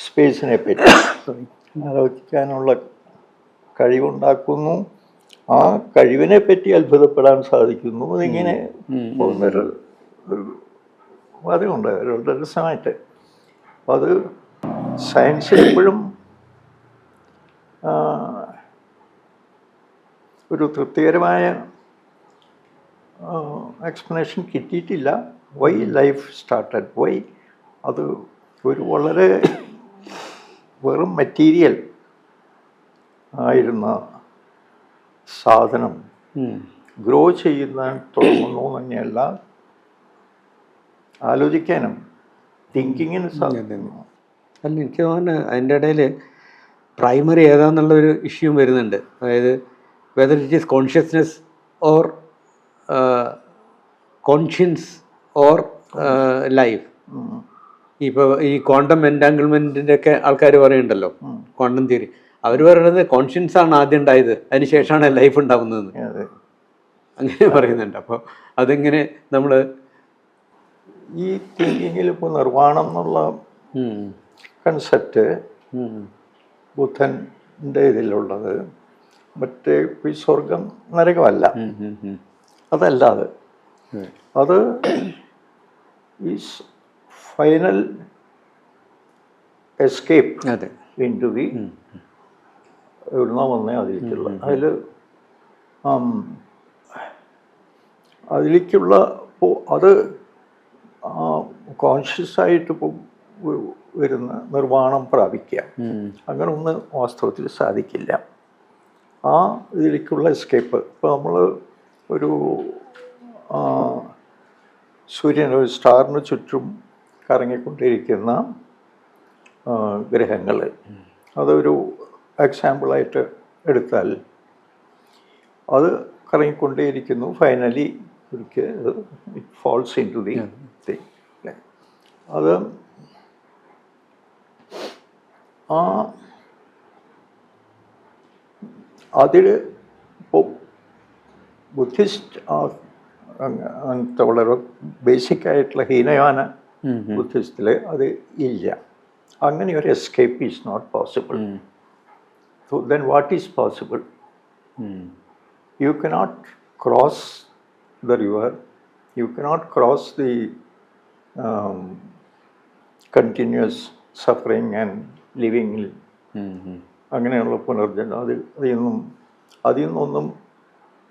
[SPEAKER 2] സ്പേസിനെ പറ്റി ആലോചിക്കാനുള്ള കഴിവുണ്ടാക്കുന്നു. ആ കഴിവിനെ പറ്റി അത്ഭുതപ്പെടാൻ സാധിക്കുന്നു. അതിങ്ങനെ പോകുന്നൊരു അതുകൊണ്ട് ഒരു രസമായിട്ട് അത് സയൻസിൽ എപ്പോഴും ഒരു തൃപ്തികരമായ എക്സ്പ്ലനേഷൻ കിട്ടിയിട്ടില്ല. വൈ ലൈഫ് സ്റ്റാർട്ടഡ്, വൈ അത് ഒരു വളരെ വെറും മെറ്റീരിയൽ ആയിരുന്ന സാധനം ഗ്രോ ചെയ്യുന്ന തുടങ്ങുന്നു തന്നെയല്ല, ആലോചിക്കാനും തിങ്കിങ്ങിന് സാധിക്കുന്നു.
[SPEAKER 1] അല്ല, എനിക്ക് തോന്നുന്നു അതിൻ്റെ ഇടയിൽ പ്രൈമറി ഏതാന്നുള്ളൊരു ഇഷ്യൂ വരുന്നുണ്ട്. അതായത് whether it is consciousness or conscience or life. ഇപ്പോൾ ഈ ക്വാണ്ടം എൻറ്റാങ്കിൾമെൻറ്റിൻ്റെ ഒക്കെ ആൾക്കാർ പറയുന്നുണ്ടല്ലോ, ക്വാണ്ടം തിയറി. അവർ പറയുന്നത് കോൺഷ്യൻസ് ആണ് ആദ്യം ഉണ്ടായത്, അതിന് ശേഷമാണ് ലൈഫ് ഉണ്ടാകുന്നതെന്ന് അങ്ങനെ പറയുന്നുണ്ട്. അപ്പോൾ അതെങ്ങനെ നമ്മൾ
[SPEAKER 2] ഈ തിങ്കിങ്ങിൽ ഇപ്പോൾ നിർവ്വാണം എന്നുള്ള കൺസെപ്റ്റ് ബുദ്ധൻ്റെ ഇതിലുള്ളത് മറ്റേ ഈ സ്വർഗം നരകമല്ല, അതല്ലാതെ അത് ഈ ഫൈനൽ എസ്കേപ്പ്.
[SPEAKER 1] അതെ,
[SPEAKER 2] ഇൻ ടു ദി എവിടുന്നാ വന്നേ അതിലേക്കുള്ള അതിലേക്കുള്ള ഇപ്പോൾ അത് കോൺഷ്യസ് ആയിട്ട് ഇപ്പോൾ വരുന്ന നിർവ്വാണം പ്രാപിക്കുക അങ്ങനെ ഒന്ന് വാസ്തവത്തിൽ സാധിക്കില്ല. ആ ഇതിലേക്കുള്ള എസ്കേപ്പ് ഇപ്പോൾ നമ്മൾ ഒരു സൂര്യൻ ഒരു സ്റ്റാറിന് ചുറ്റും കറങ്ങിക്കൊണ്ടിരിക്കുന്ന ഗ്രഹങ്ങൾ അതൊരു എക്സാമ്പിളായിട്ട് എടുത്താൽ അത് കറങ്ങിക്കൊണ്ടേയിരിക്കുന്നു. ഫൈനലി ഒരിക്കൽ it falls into the thing. അത് അതിൽ ഇപ്പോൾ ബുദ്ധിസ്റ്റ് അങ്ങനത്തെ വളരെ ബേസിക്കായിട്ടുള്ള ഹീനയാന ബുദ്ധിസ്റ്റിൽ അത് ഇല്ല. അങ്ങനെ ഒരു escape is not possible. So then what is possible? You cannot cross the river, you cannot cross the continuous suffering and living. അങ്ങനെയുള്ള പുനർജന്മം അതിൽ നിന്നൊന്നും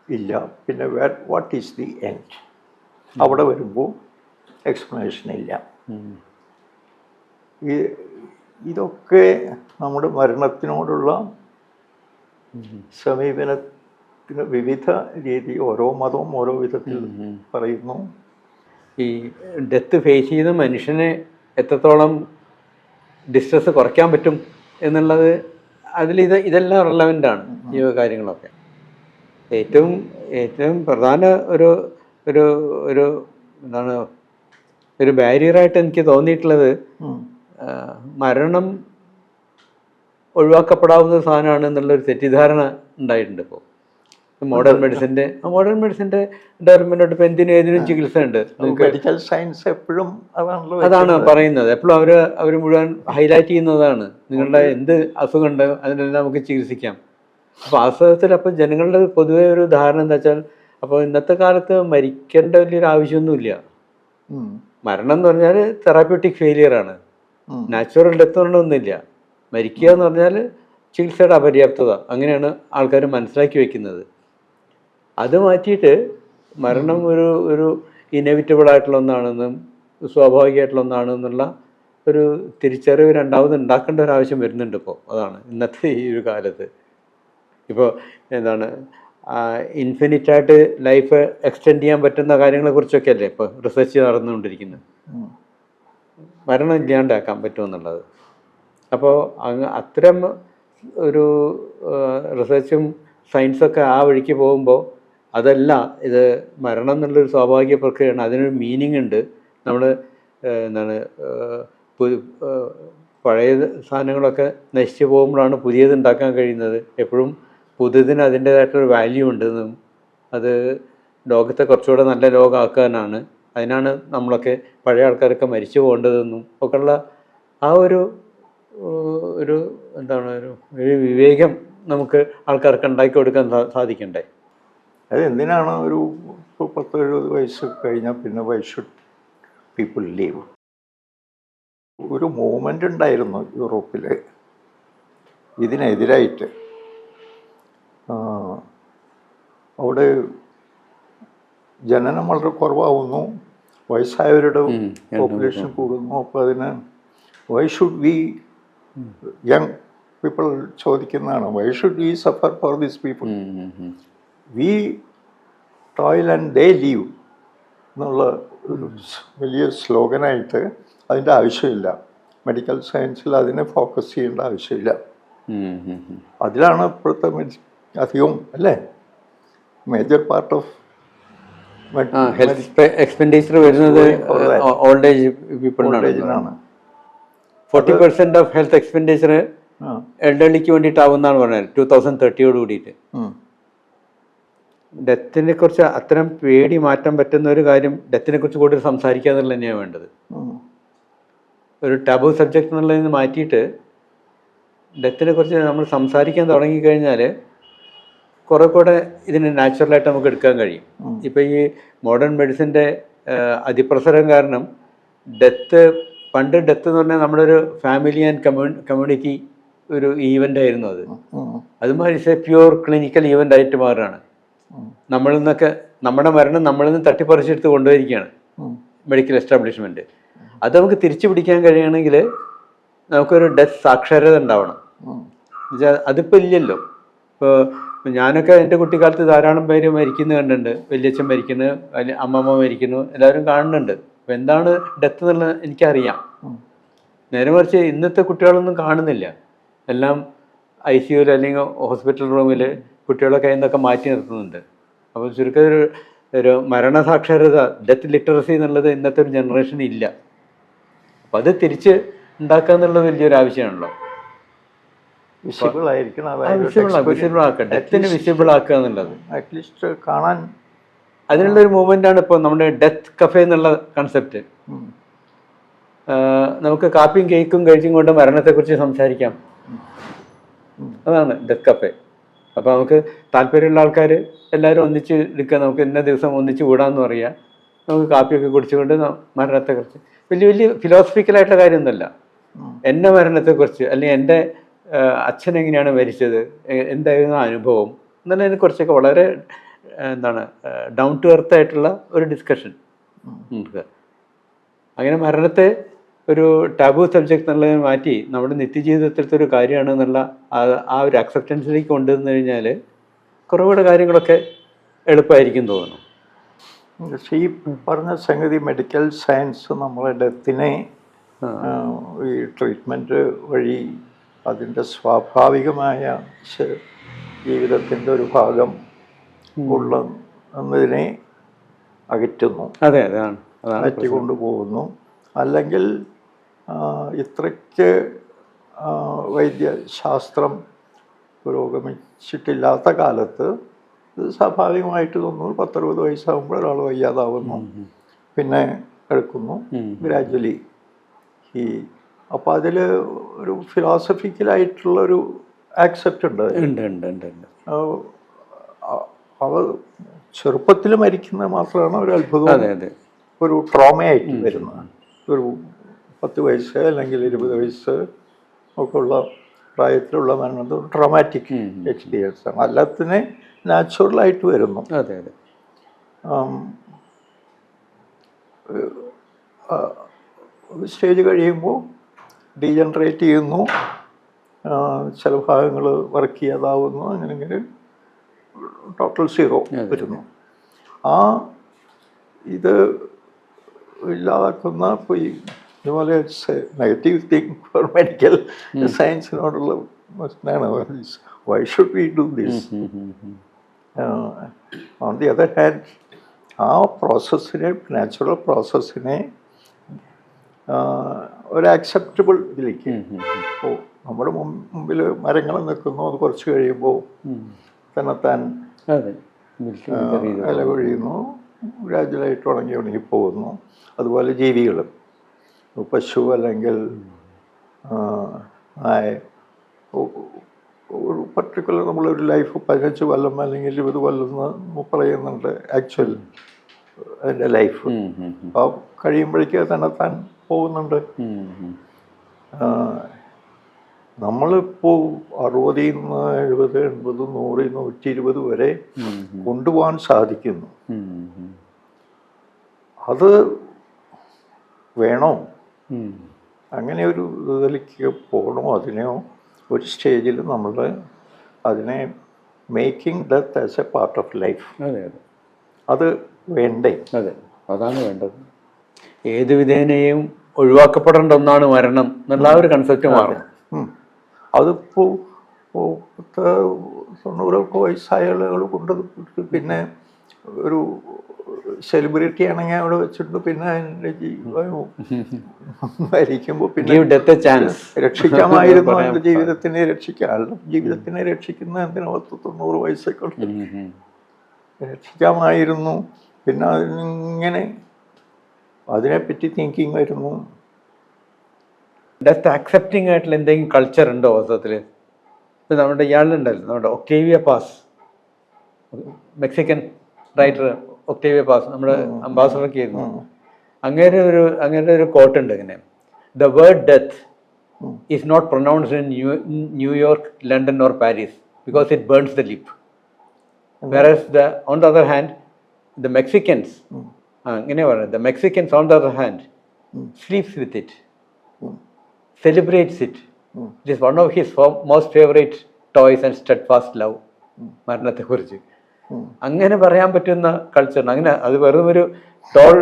[SPEAKER 2] ഇല്ല. പിന്നെ വാട്ട് ഈസ് ദി എൻഡ്? അവിടെ വരുമ്പോൾ എക്സ്പ്ലനേഷൻ ഇല്ല. ഇതൊക്കെ നമ്മുടെ മരണത്തിനോടുള്ള സമീപനത്തിന് വിവിധ രീതി, ഓരോ മതവും ഓരോ വിധത്തിൽ പറയുന്നു.
[SPEAKER 1] ഈ ഡെത്ത് ഫേസ് ചെയ്യുന്ന മനുഷ്യനെ എത്രത്തോളം ഡിസ്ട്രെസ് കുറയ്ക്കാൻ പറ്റും എന്നുള്ളത് ഇതെല്ലാം റിലവൻ്റ് ആണ് ഈ കാര്യങ്ങളൊക്കെ. ഏറ്റവും പ്രധാന ഒരു ഒരു ഒരു എന്താണ് ഒരു ബാരിയറായിട്ട് എനിക്ക് തോന്നിയിട്ടുള്ളത് മരണം ഒഴിവാക്കപ്പെടാവുന്ന സാധനമാണ് എന്നുള്ളൊരു തെറ്റിദ്ധാരണ ഉണ്ടായിട്ടുണ്ട്. ഇപ്പോൾ മോഡേൺ മെഡിസിൻ്റെ ഡെവലപ്മെൻറ്റോട്ട് ഇപ്പോൾ ഏതിനും ചികിത്സ ഉണ്ട്.
[SPEAKER 2] മെഡിക്കൽ സയൻസ് എപ്പോഴും
[SPEAKER 1] അതാണ് പറയുന്നത്. എപ്പോഴും അവർ മുഴുവൻ ഹൈലൈറ്റ് ചെയ്യുന്നതാണ് നിങ്ങളുടെ എന്ത് അസുഖമുണ്ട് അതിനെല്ലാം നമുക്ക് ചികിത്സിക്കാം. അപ്പോൾ വാസ്തവത്തിൽ അപ്പോൾ ജനങ്ങളുടെ പൊതുവെ ഒരു ധാരണ എന്താ വെച്ചാൽ അപ്പോൾ ഇന്നത്തെ കാലത്ത് മരിക്കേണ്ട വലിയൊരു ആവശ്യമൊന്നുമില്ല. മരണം എന്ന് പറഞ്ഞാൽ തെറാപ്യൂട്ടിക് ഫെയിലിയറാണ്. നാച്ചുറൽ ഡെത്ത് പറഞ്ഞൊന്നുമില്ല. മരിക്കുക എന്ന് പറഞ്ഞാൽ ചികിത്സയുടെ അപര്യാപ്തത, അങ്ങനെയാണ് ആൾക്കാർ മനസ്സിലാക്കി വയ്ക്കുന്നത്. അത് മാറ്റിയിട്ട് മരണം ഒരു ഇന്നെവിറ്റബിൾ ആയിട്ടുള്ള ഒന്നാണെന്നും സ്വാഭാവികമായിട്ടുള്ള ഒന്നാണെന്നുള്ള ഒരു തിരിച്ചറിവ് രണ്ടാമത് ഉണ്ടാക്കേണ്ട ഒരു ആവശ്യം വരുന്നുണ്ട് ഇപ്പോൾ. അതാണ് ഇന്നത്തെ ഈ ഒരു കാലത്ത്. ഇപ്പോൾ എന്താണ് ഇൻഫിനിറ്റായിട്ട് ലൈഫ് എക്സ്റ്റെൻഡ് ചെയ്യാൻ പറ്റുന്ന കാര്യങ്ങളെക്കുറിച്ചൊക്കെ അല്ലേ ഇപ്പോൾ റിസർച്ച് നടന്നുകൊണ്ടിരിക്കുന്നത്. മരണം ഇല്ലാണ്ടാക്കാൻ പറ്റുമെന്നുള്ളത്. അപ്പോൾ അത്തരം ഒരു റിസർച്ചും സയൻസൊക്കെ ആ വഴിക്ക് പോകുമ്പോൾ അതല്ല, ഇത് മരണം എന്നുള്ളൊരു സ്വാഭാവിക പ്രക്രിയയാണ്. അതിനൊരു മീനിങ് ഉണ്ട്. നമ്മൾ എന്താണ് പഴയ സാധനങ്ങളൊക്കെ നശിച്ചു പോകുമ്പോഴാണ് പുതിയത് ഉണ്ടാക്കാൻ കഴിയുന്നത്. എപ്പോഴും പുതിയതിന് അതിൻ്റേതായിട്ടൊരു വാല്യൂ ഉണ്ടെന്നും അത് ലോകത്തെ കുറച്ചുകൂടെ നല്ല ലോകമാക്കാനാണ്, അതിനാണ് നമ്മളൊക്കെ പഴയ ആൾക്കാരൊക്കെ മരിച്ചു പോകേണ്ടതെന്നും ഒക്കെയുള്ള ആ ഒരു എന്താണ് ഒരു വിവേകം നമുക്ക് ആൾക്കാർക്ക് ഉണ്ടാക്കി കൊടുക്കാൻ സാധിക്കണ്ടേ?
[SPEAKER 2] അത് എന്തിനാണ് ഒരു 10-70 വയസ്സ് കഴിഞ്ഞാൽ പിന്നെ വൈ ഷുഡ് പീപ്പിൾ ലീവ്? ഒരു മൂവ്മെൻ്റ് ഉണ്ടായിരുന്നു യൂറോപ്പിൽ ഇതിനെതിരായിട്ട്. അവിടെ ജനനം വളരെ കുറവാകുന്നു, വയസ്സായവരുടെ പോപ്പുലേഷൻ കൂടുന്നു. അപ്പോൾ അതിന് why should we young people ചോദിക്കുന്നതാണ്, why should we suffer for these people? We toil and they leave എന്നുള്ള ഒരു വലിയ സ്ലോഗനായിട്ട് അതിൻ്റെ ആവശ്യമില്ല. മെഡിക്കൽ സയൻസിൽ അതിനെ ഫോക്കസ് ചെയ്യേണ്ട ആവശ്യമില്ല. അതിലാണ് ഇപ്പോഴത്തെ അധികവും അല്ലേ മേജർ പാർട്ട് ഓഫ്
[SPEAKER 1] എക്സ്പെൻഡിച്ചർ വരുന്നത് ഓൾഡ് ഏജ് പീപ്പിളിനാണ്. 40% ഓഫ് ഹെൽത്ത് എക്സ്പെൻഡിച്ചർ എൽഡർലിക്ക് വേണ്ടിയിട്ടാവുമെന്നാണ് പറഞ്ഞത് 2030 കൂടിയിട്ട്. ഡെത്തിനെ കുറിച്ച് അത്തരം പേടി മാറ്റാൻ പറ്റുന്ന ഒരു കാര്യം ഡെത്തിനെ കുറിച്ച് കൂടുതൽ സംസാരിക്കുക എന്നുള്ളത് തന്നെയാണ് വേണ്ടത്. ഒരു ടാബു സബ്ജക്റ്റ് എന്നുള്ളതിൽ നിന്ന് മാറ്റിയിട്ട് ഡെത്തിനെ കുറിച്ച് നമ്മൾ സംസാരിക്കാൻ തുടങ്ങിക്കഴിഞ്ഞാൽ കുറെ കൂടെ ഇതിന് നാച്ചുറലായിട്ട് നമുക്ക് എടുക്കാൻ കഴിയും. ഇപ്പം ഈ മോഡേൺ മെഡിസിൻ്റെ അതിപ്രസരം കാരണം പണ്ട് ഡെത്ത് എന്ന് പറഞ്ഞാൽ നമ്മുടെ ഒരു ഫാമിലി ആൻഡ് കമ്മ്യൂണിറ്റി ഒരു ഈവൻ്റ് ആയിരുന്നു അത്. അതുമാതിരി it's A pure clinical event ആയിട്ട് മാറുകയാണ്. നമ്മളിൽ നിന്നൊക്കെ നമ്മുടെ മരണം നമ്മളിൽ നിന്ന് തട്ടിപ്പറിച്ചെടുത്ത് കൊണ്ടുപോയിരിക്കുകയാണ് മെഡിക്കൽ എസ്റ്റാബ്ലിഷ്മെൻറ്റ്. അത് നമുക്ക് തിരിച്ചു പിടിക്കാൻ കഴിയുകയാണെങ്കിൽ നമുക്കൊരു ഡെത്ത് സാക്ഷരത ഉണ്ടാവണം. എന്നുവെച്ചാൽ അതിപ്പോൾ ഇല്ലല്ലോ. ഇപ്പോൾ ഞാനൊക്കെ എൻ്റെ കുട്ടിക്കാലത്ത് ധാരാളം പേര് മരിക്കുന്നത് കണ്ടിട്ടുണ്ട്. വലിയച്ഛൻ മരിക്കുന്നു, അമ്മമ്മ മരിക്കുന്നു, എല്ലാവരും കാണുന്നുണ്ട്. അപ്പോൾ എന്താണ് ഡെത്ത് എന്നുള്ളത് എനിക്കറിയാം. നേരെ മറിച്ച് ഇന്നത്തെ കുട്ടികളൊന്നും കാണുന്നില്ല. എല്ലാം ICUവിൽ അല്ലെങ്കിൽ ഹോസ്പിറ്റൽ റൂമിൽ കുട്ടികളെ കയ്യിൽ നിന്നൊക്കെ മാറ്റി നിർത്തുന്നുണ്ട്. അപ്പോൾ ചുരുക്കം ഒരു മരണസാക്ഷരത, ഡെത്ത് ലിറ്ററസി എന്നുള്ളത് ഇന്നത്തെ ഒരു ജനറേഷൻ ഇല്ല. അപ്പം അത് തിരിച്ച് ഉണ്ടാക്കുക എന്നുള്ളത് വലിയൊരു ആവശ്യമാണല്ലോ.
[SPEAKER 2] വിസിബിൾ ആയിരിക്കണം,
[SPEAKER 1] വിസിബിൾ ആക്കുക, ഡെത്തിന് വിസിബിൾ ആക്കുക എന്നുള്ളത്
[SPEAKER 2] അറ്റ്ലീസ്റ്റ് കാണാൻ.
[SPEAKER 1] അതിനുള്ളൊരു മൂവ്മെൻ്റാണ് ഇപ്പോൾ നമ്മുടെ ഡെത്ത് കഫേ എന്നുള്ള കൺസെപ്റ്റ്. നമുക്ക് കാപ്പിയും കേക്കും കഴിച്ചും കൊണ്ട് മരണത്തെക്കുറിച്ച് സംസാരിക്കാം. അതാണ് ഡെത്ത് കഫേ. അപ്പോൾ നമുക്ക് താല്പര്യമുള്ള ആൾക്കാർ എല്ലാവരും ഒന്നിച്ച് എടുക്കുക, നമുക്ക് ഇന്ന ദിവസം ഒന്നിച്ച് കൂടാമെന്ന് പറയുക. നമുക്ക് കാപ്പിയൊക്കെ കുടിച്ചുകൊണ്ട് മരണത്തെക്കുറിച്ച് വലിയ വലിയ ഫിലോസഫിക്കലായിട്ടുള്ള കാര്യമൊന്നുമല്ല. എൻ്റെ മരണത്തെക്കുറിച്ച് അല്ലെങ്കിൽ എൻ്റെ അച്ഛൻ എങ്ങനെയാണ് മരിച്ചത്, എന്തായിരുന്നു അനുഭവം എന്നുള്ളതിനെക്കുറിച്ചൊക്കെ വളരെ ഡൗൺ ടു എർത്ത് ആയിട്ടുള്ള ഒരു ഡിസ്കഷൻ നമുക്ക്. അങ്ങനെ മരണത്തെ ഒരു ടാബു സബ്ജക്റ്റ് എന്നുള്ളതിനെ മാറ്റി നമ്മുടെ നിത്യജീവിതത്തിലത്തെ ഒരു കാര്യമാണ് എന്നുള്ള ആ ഒരു അക്സെപ്റ്റൻസിലേക്ക് കൊണ്ടുവന്നു കഴിഞ്ഞാൽ കുറവുകൂടെ കാര്യങ്ങളൊക്കെ എളുപ്പമായിരിക്കും തോന്നുന്നു.
[SPEAKER 2] ഈ പറഞ്ഞ സംഗതി മെഡിക്കൽ സയൻസ് നമ്മളെ ഡെത്തിനെ ഈ ട്രീറ്റ്മെൻറ്റ് വഴി അതിൻ്റെ സ്വാഭാവികമായ ജീവിതത്തിൻ്റെ ഒരു ഭാഗം എന്നതിനെ അകറ്റുന്നു,
[SPEAKER 1] അതെ, അതാണ്
[SPEAKER 2] അകറ്റിക്കൊണ്ടു പോകുന്നു. അല്ലെങ്കിൽ ഇത്രയ്ക്ക് വൈദ്യശാസ്ത്രം പുരോഗമിച്ചിട്ടില്ലാത്ത കാലത്ത് ഇത് സ്വാഭാവികമായിട്ട് തോന്നുന്നു. 10-60 വയസ്സാകുമ്പോൾ ഒരാൾ വയ്യാതാവുന്നു, പിന്നെ എടുക്കുന്നു ഗ്രാജ്വലി. അപ്പോൾ അതിൽ ഒരു ഫിലോസഫിക്കലായിട്ടുള്ളൊരു ആക്സെപ്റ്റ് ഉണ്ട്. അവ ചെറുപ്പത്തിൽ മരിക്കുന്നത് മാത്രമാണ് ഒരു അത്ഭുതം, ഒരു ട്രോമയായിട്ട് വരുന്നത്. ഒരു 10 വയസ്സ് അല്ലെങ്കിൽ 20 വയസ്സ് ഒക്കെ ഉള്ള പ്രായത്തിലുള്ള മരണം ട്രോമാറ്റിക് എക്സ്പീരിയൻസ് ആണ്. എല്ലാത്തിനെ നാച്ചുറലായിട്ട് വരുന്നു. സ്റ്റേജ് കഴിയുമ്പോൾ ഡീജനറേറ്റ് ചെയ്യുന്നു, ചില ഭാഗങ്ങൾ വർക്ക് ചെയ്യാതാവുന്നു, അങ്ങനെ ടോട്ടൽ സീറോ വരുന്നു. ഇത് ഇല്ലാതാക്കുന്ന ഇപ്പോൾ ഈ ഇതുപോലെ നെഗറ്റീവ് തിങ് ഫോർ മെഡിക്കൽ സയൻസിനോടുള്ള why should we do this? On the other hand ആ പ്രോസസ്സിനെ, നാച്ചുറൽ പ്രോസസ്സിനെ ഒരു ആക്സെപ്റ്റബിൾ ഇതിലേക്ക്. ഇപ്പോൾ നമ്മുടെ മുമ്പിൽ മരങ്ങൾ നിൽക്കുന്നു, അത് കുറച്ച് കഴിയുമ്പോൾ തന്നെത്താൻ ഇല കൊഴിയുന്നു, ഗ്രാജുവലായിട്ട് ഉണങ്ങി പോകുന്നു. അതുപോലെ ജീവികളും, പശു അല്ലെങ്കിൽ ഒരു പർട്ടിക്കുലർ നമ്മളൊരു ലൈഫ് 15 കൊല്ലം അല്ലെങ്കിൽ 20 കൊല്ലം എന്ന് പറയുന്നുണ്ട് ആക്ച്വൽ അതിൻ്റെ ലൈഫ്. അപ്പോൾ കഴിയുമ്പോഴേക്കും തന്നെത്താൻ പോകുന്നുണ്ട്. നമ്മളിപ്പോൾ 60, 70, 80, 100, 120 വരെ കൊണ്ടുപോകാൻ സാധിക്കുന്നു. അത് വേണോ? അങ്ങനെ ഒരു ഇതിലേക്ക് പോകണോ? അതിനെയോ ഒരു സ്റ്റേജിൽ നമ്മൾ അതിനെ making death as A part of life, അത് വേണ്ടേ?
[SPEAKER 1] അതെ, അതാണ് വേണ്ടത്. ഏത് വിധേനയും ഒഴിവാക്കപ്പെടേണ്ട ഒന്നാണ് മരണം എന്നുള്ള ഒരു കൺസെപ്റ്റ് മാറും.
[SPEAKER 2] അതിപ്പോൾ 90 വയസ്സായ ആളുകൾ കൊണ്ട് പിന്നെ ഒരു സെലിബ്രിറ്റി ആണെങ്കിൽ അവിടെ വെച്ചിട്ട് പിന്നെ അതിൻ്റെ മരിക്കുമ്പോൾ പിന്നെ രക്ഷിക്കാമായിരുന്നു, എൻ്റെ ജീവിതത്തിനെ രക്ഷിക്കാമല്ലോ. ജീവിതത്തിനെ രക്ഷിക്കുന്ന എന്തിനാ 90 വയസ്സൊക്കെ രക്ഷിക്കാമായിരുന്നു. പിന്നെ അതിനിങ്ങനെ അതിനെപ്പറ്റി തിങ്കിങ് വരുന്നു.
[SPEAKER 1] ഡെത്ത് ആക്സെപ്റ്റിംഗ് ആയിട്ടുള്ള എന്തെങ്കിലും കൾച്ചർ ഉണ്ടോ വാസ്തവത്തിൽ? ഇപ്പം നമ്മുടെ ഇയാളുണ്ടല്ലോ, നമ്മുടെ Octavia pass, Mexican writer Octavia pass, നമ്മുടെ അംബാസഡറൊക്കെ ആയിരുന്നു. അങ്ങനെ ഒരു കോട്ടുണ്ട് ഇങ്ങനെ: the word death is not pronounced in New York, London or Paris because it burns the lip. Whereas on the other hand, the Mexicans, the Mexicans on the other hand, sleeps with it, celebrates it. It is one of his most favorite toys and steadfast love. മരണത്തെക്കുറിച്ച് അങ്ങനെ പറയാൻ പറ്റുന്ന culture. അങ്ങനെ അത് വെറും ഒരു toll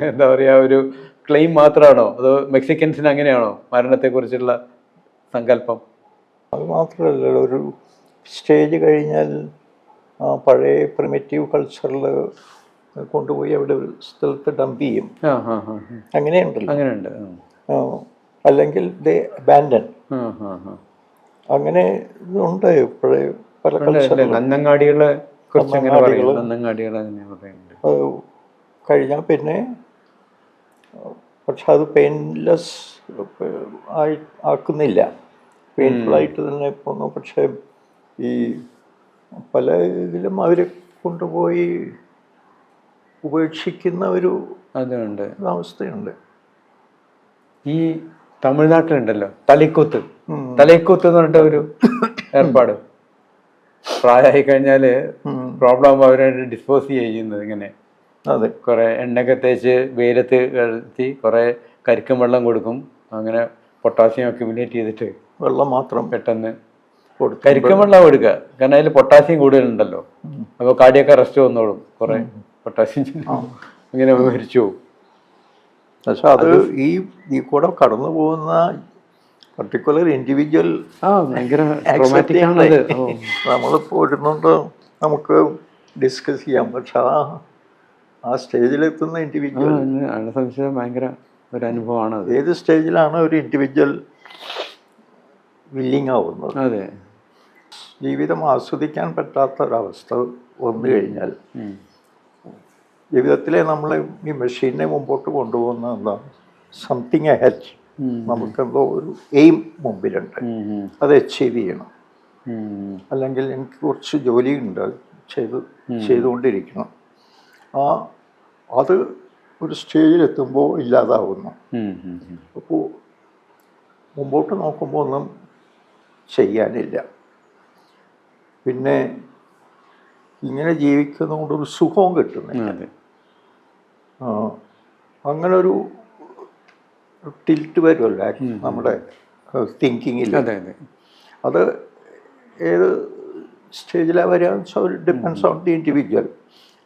[SPEAKER 1] എന്താ പറയുക ഒരു ക്ലെയിം മാത്രമാണോ അതോ മെക്സിക്കൻസിന് അങ്ങനെയാണോ മരണത്തെക്കുറിച്ചുള്ള സങ്കല്പം?
[SPEAKER 2] അത് മാത്രമല്ല, ഒരു സ്റ്റേജ് കഴിഞ്ഞാൽ പഴയ പ്രിമിറ്റീവ് കൾച്ചറിൽ കൊണ്ടുപോയി അവിടെ ഒരു സ്ഥലത്ത് ഡംപ് ചെയ്യും. അങ്ങനെയുണ്ടല്ലോ.
[SPEAKER 1] അങ്ങനെയുണ്ട്.
[SPEAKER 2] അല്ലെങ്കിൽ ദേ അബാൻഡൻ. അങ്ങനെ ഉണ്ട് പഴയ പല കൾച്ചറിലും.
[SPEAKER 1] നന്നങ്ങാടികളെ കുറിച്ച്
[SPEAKER 2] കഴിഞ്ഞാൽ പിന്നെ പക്ഷെ അത് പെയിൻലെസ് ആക്കുന്നില്ല, പെയിൻഫുള്ളായിട്ട് തന്നെ പോന്നു. പക്ഷെ ഈ പല ഇതിലും അവർ കൊണ്ടുപോയി ഉപേക്ഷിക്കുന്ന ഒരു അവസ്ഥയുണ്ട്.
[SPEAKER 1] ഈ തമിഴ്നാട്ടിലുണ്ടല്ലോ തലൈക്കൂത്ത് എന്ന് പറഞ്ഞിട്ട് ഒരു ഏർപ്പാട്. പ്രായമായി കഴിഞ്ഞാൽ പ്രോബ്ലം ആകുമ്പോൾ അവരെ ഡിസ്പോസ് ചെയ്യുന്നത് ഇങ്ങനെ.
[SPEAKER 2] അതെ,
[SPEAKER 1] കുറെ എണ്ണയൊക്കെ തേച്ച് വെയിലത്ത് കിടത്തി കുറെ കരിക്കും വെള്ളം കൊടുക്കും. അങ്ങനെ പൊട്ടാസ്യം അക്യുമുലേറ്റ് ചെയ്തിട്ട്
[SPEAKER 2] വെള്ളം മാത്രം
[SPEAKER 1] പെട്ടെന്ന് കരിക്കും വെള്ളം കൊടുക്കുക. കാരണം അതിൽ പൊട്ടാസ്യം കൂടുതലുണ്ടല്ലോ. അപ്പോൾ കാർഡിയൊക്കെ റെസ്റ്റ് വന്നോളും. കുറെ പൊട്ടാസ്യം ഇങ്ങനെ മരിച്ചു പോകും.
[SPEAKER 2] പക്ഷെ അത് ഈ കൂടെ കടന്നു പോകുന്ന പർട്ടിക്കുലർ ഇൻഡിവിജ്വൽ നമ്മളിപ്പോൾ ഇടുന്നുണ്ട്, നമുക്ക് ഡിസ്കസ് ചെയ്യാം. പക്ഷെ ആ സ്റ്റേജിലെത്തുന്ന ഇൻഡിവിജ്വൽ
[SPEAKER 1] ഭയങ്കര ഒരു അനുഭവമാണ്.
[SPEAKER 2] ഏത് സ്റ്റേജിലാണ് ഒരു ഇൻഡിവിജ്വൽ വില്ലിങ് ആവുന്നത്?
[SPEAKER 1] അതെ,
[SPEAKER 2] ജീവിതം ആസ്വദിക്കാൻ പറ്റാത്ത ഒരവസ്ഥ വന്നു കഴിഞ്ഞാൽ ജീവിതത്തിലെ നമ്മൾ ഈ മെഷീനെ മുമ്പോട്ട് കൊണ്ടുപോകുന്ന എന്താ, സംതിങ് അഹെഡ്. നമുക്കെന്തോ ഒരു എയിം മുമ്പിലുണ്ട്, അത് അച്ചീവ് ചെയ്യണം. അല്ലെങ്കിൽ എനിക്ക് കുറച്ച് ജോലിയുണ്ട്, ചെയ്തുകൊണ്ടിരിക്കണം. അത് ഒരു സ്റ്റേജിലെത്തുമ്പോൾ ഇല്ലാതാവുന്നു. അപ്പോൾ മുമ്പോട്ട് നോക്കുമ്പോൾ ഒന്നും ചെയ്യാനില്ല. പിന്നെ ഇങ്ങനെ ജീവിക്കുന്നതുകൊണ്ട് ഒരു സുഖവും കിട്ടുന്നില്ല. അങ്ങനെ ഒരു ടിൽറ്റ് വരുമല്ലോ നമ്മുടെ തിങ്കിങ്ങിൽ. അത് ഏത് സ്റ്റേജിലാണ് വരികയെന്ന് വെച്ചാൽ ഡിപ്പെൻഡ്സ് ഓൺ ദി ഇൻഡിവിജ്വൽ.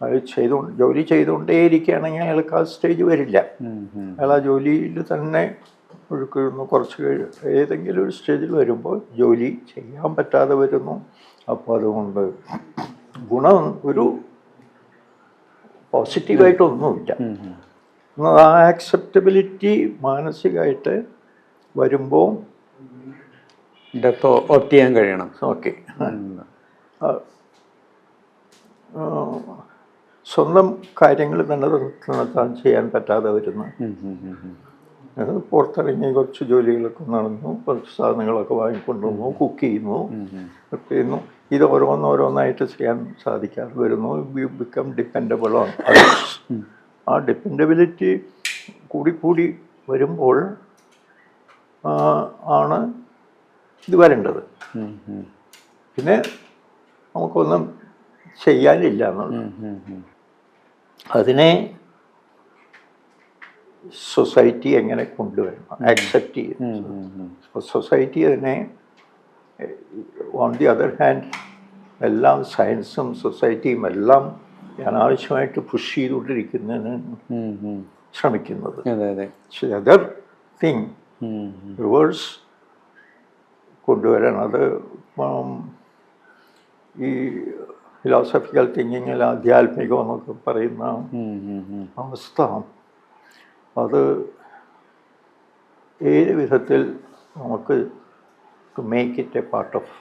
[SPEAKER 2] അത് ജോലി ചെയ്തുകൊണ്ടേയിരിക്കുകയാണെങ്കിൽ അയാൾക്ക് ആ സ്റ്റേജ് വരില്ല. അയാൾ ആ ജോലിയിൽ തന്നെ ഒഴുക്കുന്നു. കുറച്ച് ഏതെങ്കിലും ഒരു സ്റ്റേജിൽ വരുമ്പോൾ ജോലി ചെയ്യാൻ പറ്റാതെ വരുന്നു. അപ്പോൾ അതുകൊണ്ട് ഗുണം ഒരു പോസിറ്റീവായിട്ടൊന്നുമില്ല. ആ ആക്സെപ്റ്റബിലിറ്റി മാനസികമായിട്ട് വരുമ്പോൾ
[SPEAKER 1] ഓപ്റ്റ് ചെയ്യാൻ കഴിയണം.
[SPEAKER 2] ഓക്കെ, സ്വന്തം കാര്യങ്ങൾ തന്നെ നടത്താൻ ചെയ്യാൻ പറ്റാതെ വരുന്നു. പുറത്തിറങ്ങി കുറച്ച് ജോലികളൊക്കെ നടന്നു, കുറച്ച് സാധനങ്ങളൊക്കെ വാങ്ങിക്കൊണ്ടുവന്നു, കുക്ക് ചെയ്യുന്നു. ഇത് ഓരോന്നായിട്ട് ചെയ്യാൻ സാധിക്കാതെ വരുന്നു. Become dependable on others. ആ ഡിപ്പെൻഡബിലിറ്റി കൂടി വരുമ്പോൾ ആണ് ഇത് വരേണ്ടത്. പിന്നെ നമുക്കൊന്നും ചെയ്യാനില്ല എന്നുള്ളത്. അതിനെ സൊസൈറ്റി എങ്ങനെ കൊണ്ടുവരണം, ആക്സെപ്റ്റ് ചെയ്യും. സൊസൈറ്റി അതിനെ ഓൺ ദി അതർ ഹാൻഡ് എല്ലാം സയൻസും സൊസൈറ്റിയും എല്ലാം അനാവശ്യമായിട്ട് പുഷ് ചെയ്തുകൊണ്ടിരിക്കുന്നതിന് ശ്രമിക്കുന്നത്. അതർ തിങ് റിവേഴ്സ് കൊണ്ടുവരണം. അത് ഈ ഫിലോസഫിക്കൽ തിങ്കിങ്ങിൽ ആധ്യാത്മികം എന്നൊക്കെ പറയുന്ന അവസ്ഥ, അത് ഏത് വിധത്തിൽ നമുക്ക് to make it a part of